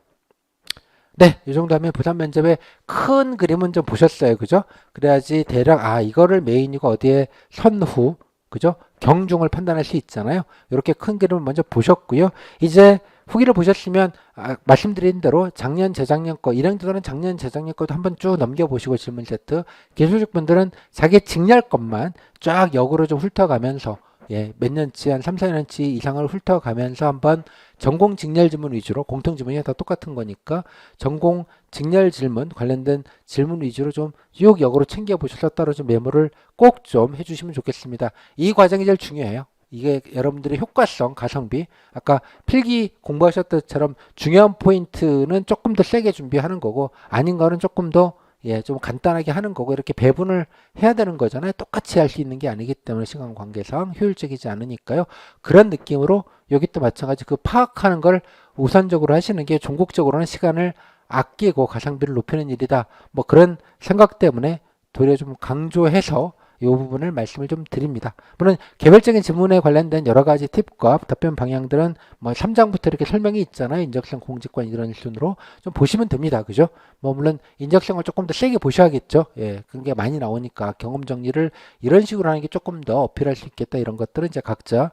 네, 이 정도 하면 부산 면접의 큰 그림은 좀 보셨어요. 그죠? 그래야지 대략, 이거를 메인이고 어디에 선후, 그죠? 경중을 판단할 수 있잖아요. 이렇게 큰 그림을 먼저 보셨고요. 이제 후기를 보셨으면, 말씀드린 대로 작년, 재작년 거, 1학년들은 작년, 재작년 거도 한번 쭉 넘겨보시고 질문 세트. 기술직 분들은 자기 직렬 것만 쫙 역으로 좀 훑어가면서 몇 년치, 한 3, 4년치 이상을 훑어가면서 한번 전공 직렬 질문 위주로, 공통 질문이 다 똑같은 거니까 전공 직렬 질문 관련된 질문 위주로 좀 쭉 역으로 챙겨보셔서 따로 좀 메모를 꼭 좀 해주시면 좋겠습니다. 이 과정이 제일 중요해요. 이게 여러분들의 효과성, 가성비, 아까 필기 공부하셨던 것처럼 중요한 포인트는 조금 더 세게 준비하는 거고 아닌 거는 조금 더 좀 간단하게 하는 거고 이렇게 배분을 해야 되는 거잖아요. 똑같이 할 수 있는 게 아니기 때문에 시간 관계상 효율적이지 않으니까요. 그런 느낌으로 여기 또 마찬가지 그 파악하는 걸 우선적으로 하시는 게 종국적으로는 시간을 아끼고 가성비를 높이는 일이다. 뭐 그런 생각 때문에 도리어 좀 강조해서 이 부분을 말씀을 좀 드립니다. 물론 개별적인 질문에 관련된 여러 가지 팁과 답변 방향들은 뭐 3장부터 이렇게 설명이 있잖아요. 인적성, 공직관 이런 순으로 좀 보시면 됩니다. 그죠? 뭐 물론 인적성을 조금 더 세게 보셔야겠죠. 그런 게 많이 나오니까 경험 정리를 이런 식으로 하는 게 조금 더 어필할 수 있겠다. 이런 것들은 이제 각자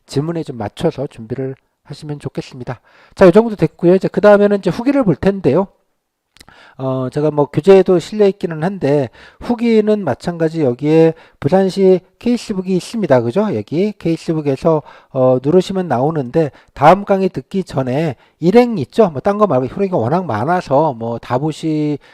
질문에 좀 맞춰서 준비를 하시면 좋겠습니다. 자, 이 정도 됐고요. 이제 그 다음에는 이제 후기를 볼 텐데요. 제가 뭐 교재에도 실려 있기는 한데 후기는 마찬가지 여기에 부산시 케이스북이 있습니다. 그죠? 여기 케이스북에서 누르시면 나오는데 다음 강의 듣기 전에 일행 있죠? 뭐 딴 거 말고 효력이 워낙 많아서 뭐 다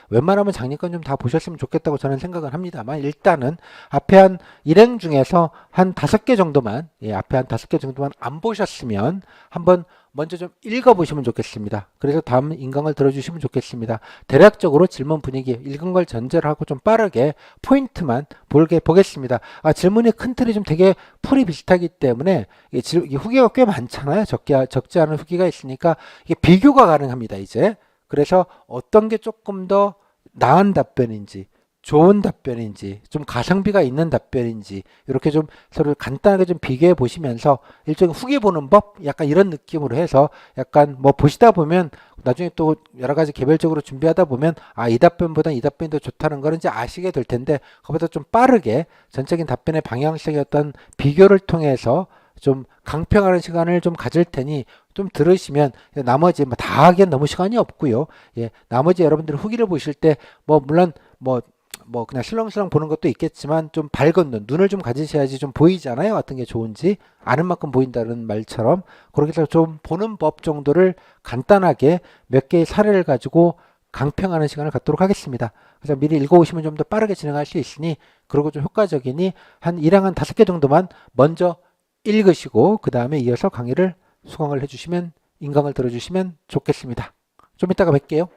웬만하면 장례건 좀 다 보셨으면 좋겠다고 저는 생각을 합니다만 일단은 앞에 한 일행 중에서 한 5개 정도만 앞에 한 5개 정도만 안 보셨으면 한번 먼저 좀 읽어보시면 좋겠습니다. 그래서 다음 인강을 들어주시면 좋겠습니다. 대략적으로 질문 분위기 읽은 걸 전제로 하고 좀 빠르게 포인트만 보겠습니다. 질문이 큰 틀이 좀 되게 풀이 비슷하기 때문에 이게 후기가 꽤 많잖아요. 적지 않은 후기가 있으니까 이게 비교가 가능합니다. 이제 그래서 어떤 게 조금 더 나은 답변인지 좋은 답변인지 좀 가성비가 있는 답변인지 이렇게 좀 서로 간단하게 좀 비교해 보시면서 일종의 후기 보는 법 약간 이런 느낌으로 해서 약간 뭐 보시다 보면 나중에 또 여러 가지 개별적으로 준비하다 보면 이 답변보다 이 답변이 더 좋다는 거는 이제 아시게 될 텐데 그보다 좀 빠르게 전적인 답변의 방향성의 어떤 비교를 통해서 좀 강평하는 시간을 좀 가질 테니 좀 들으시면 나머지 뭐 다 하기엔 너무 시간이 없고요. 나머지 여러분들 후기를 보실 때 뭐 물론 그냥 슬렁슬렁 보는 것도 있겠지만 좀 밝은 눈을 좀 가지셔야지 좀 보이잖아요. 어떤 게 좋은지 아는 만큼 보인다는 말처럼 그렇게 해서 좀 보는 법 정도를 간단하게 몇 개의 사례를 가지고 강평하는 시간을 갖도록 하겠습니다. 그래서 미리 읽어오시면 좀 더 빠르게 진행할 수 있으니 그리고 좀 효과적이니 한 1랑 한 5개 정도만 먼저 읽으시고 그 다음에 이어서 강의를 수강을 해주시면 인강을 들어주시면 좋겠습니다. 좀 이따가 뵐게요.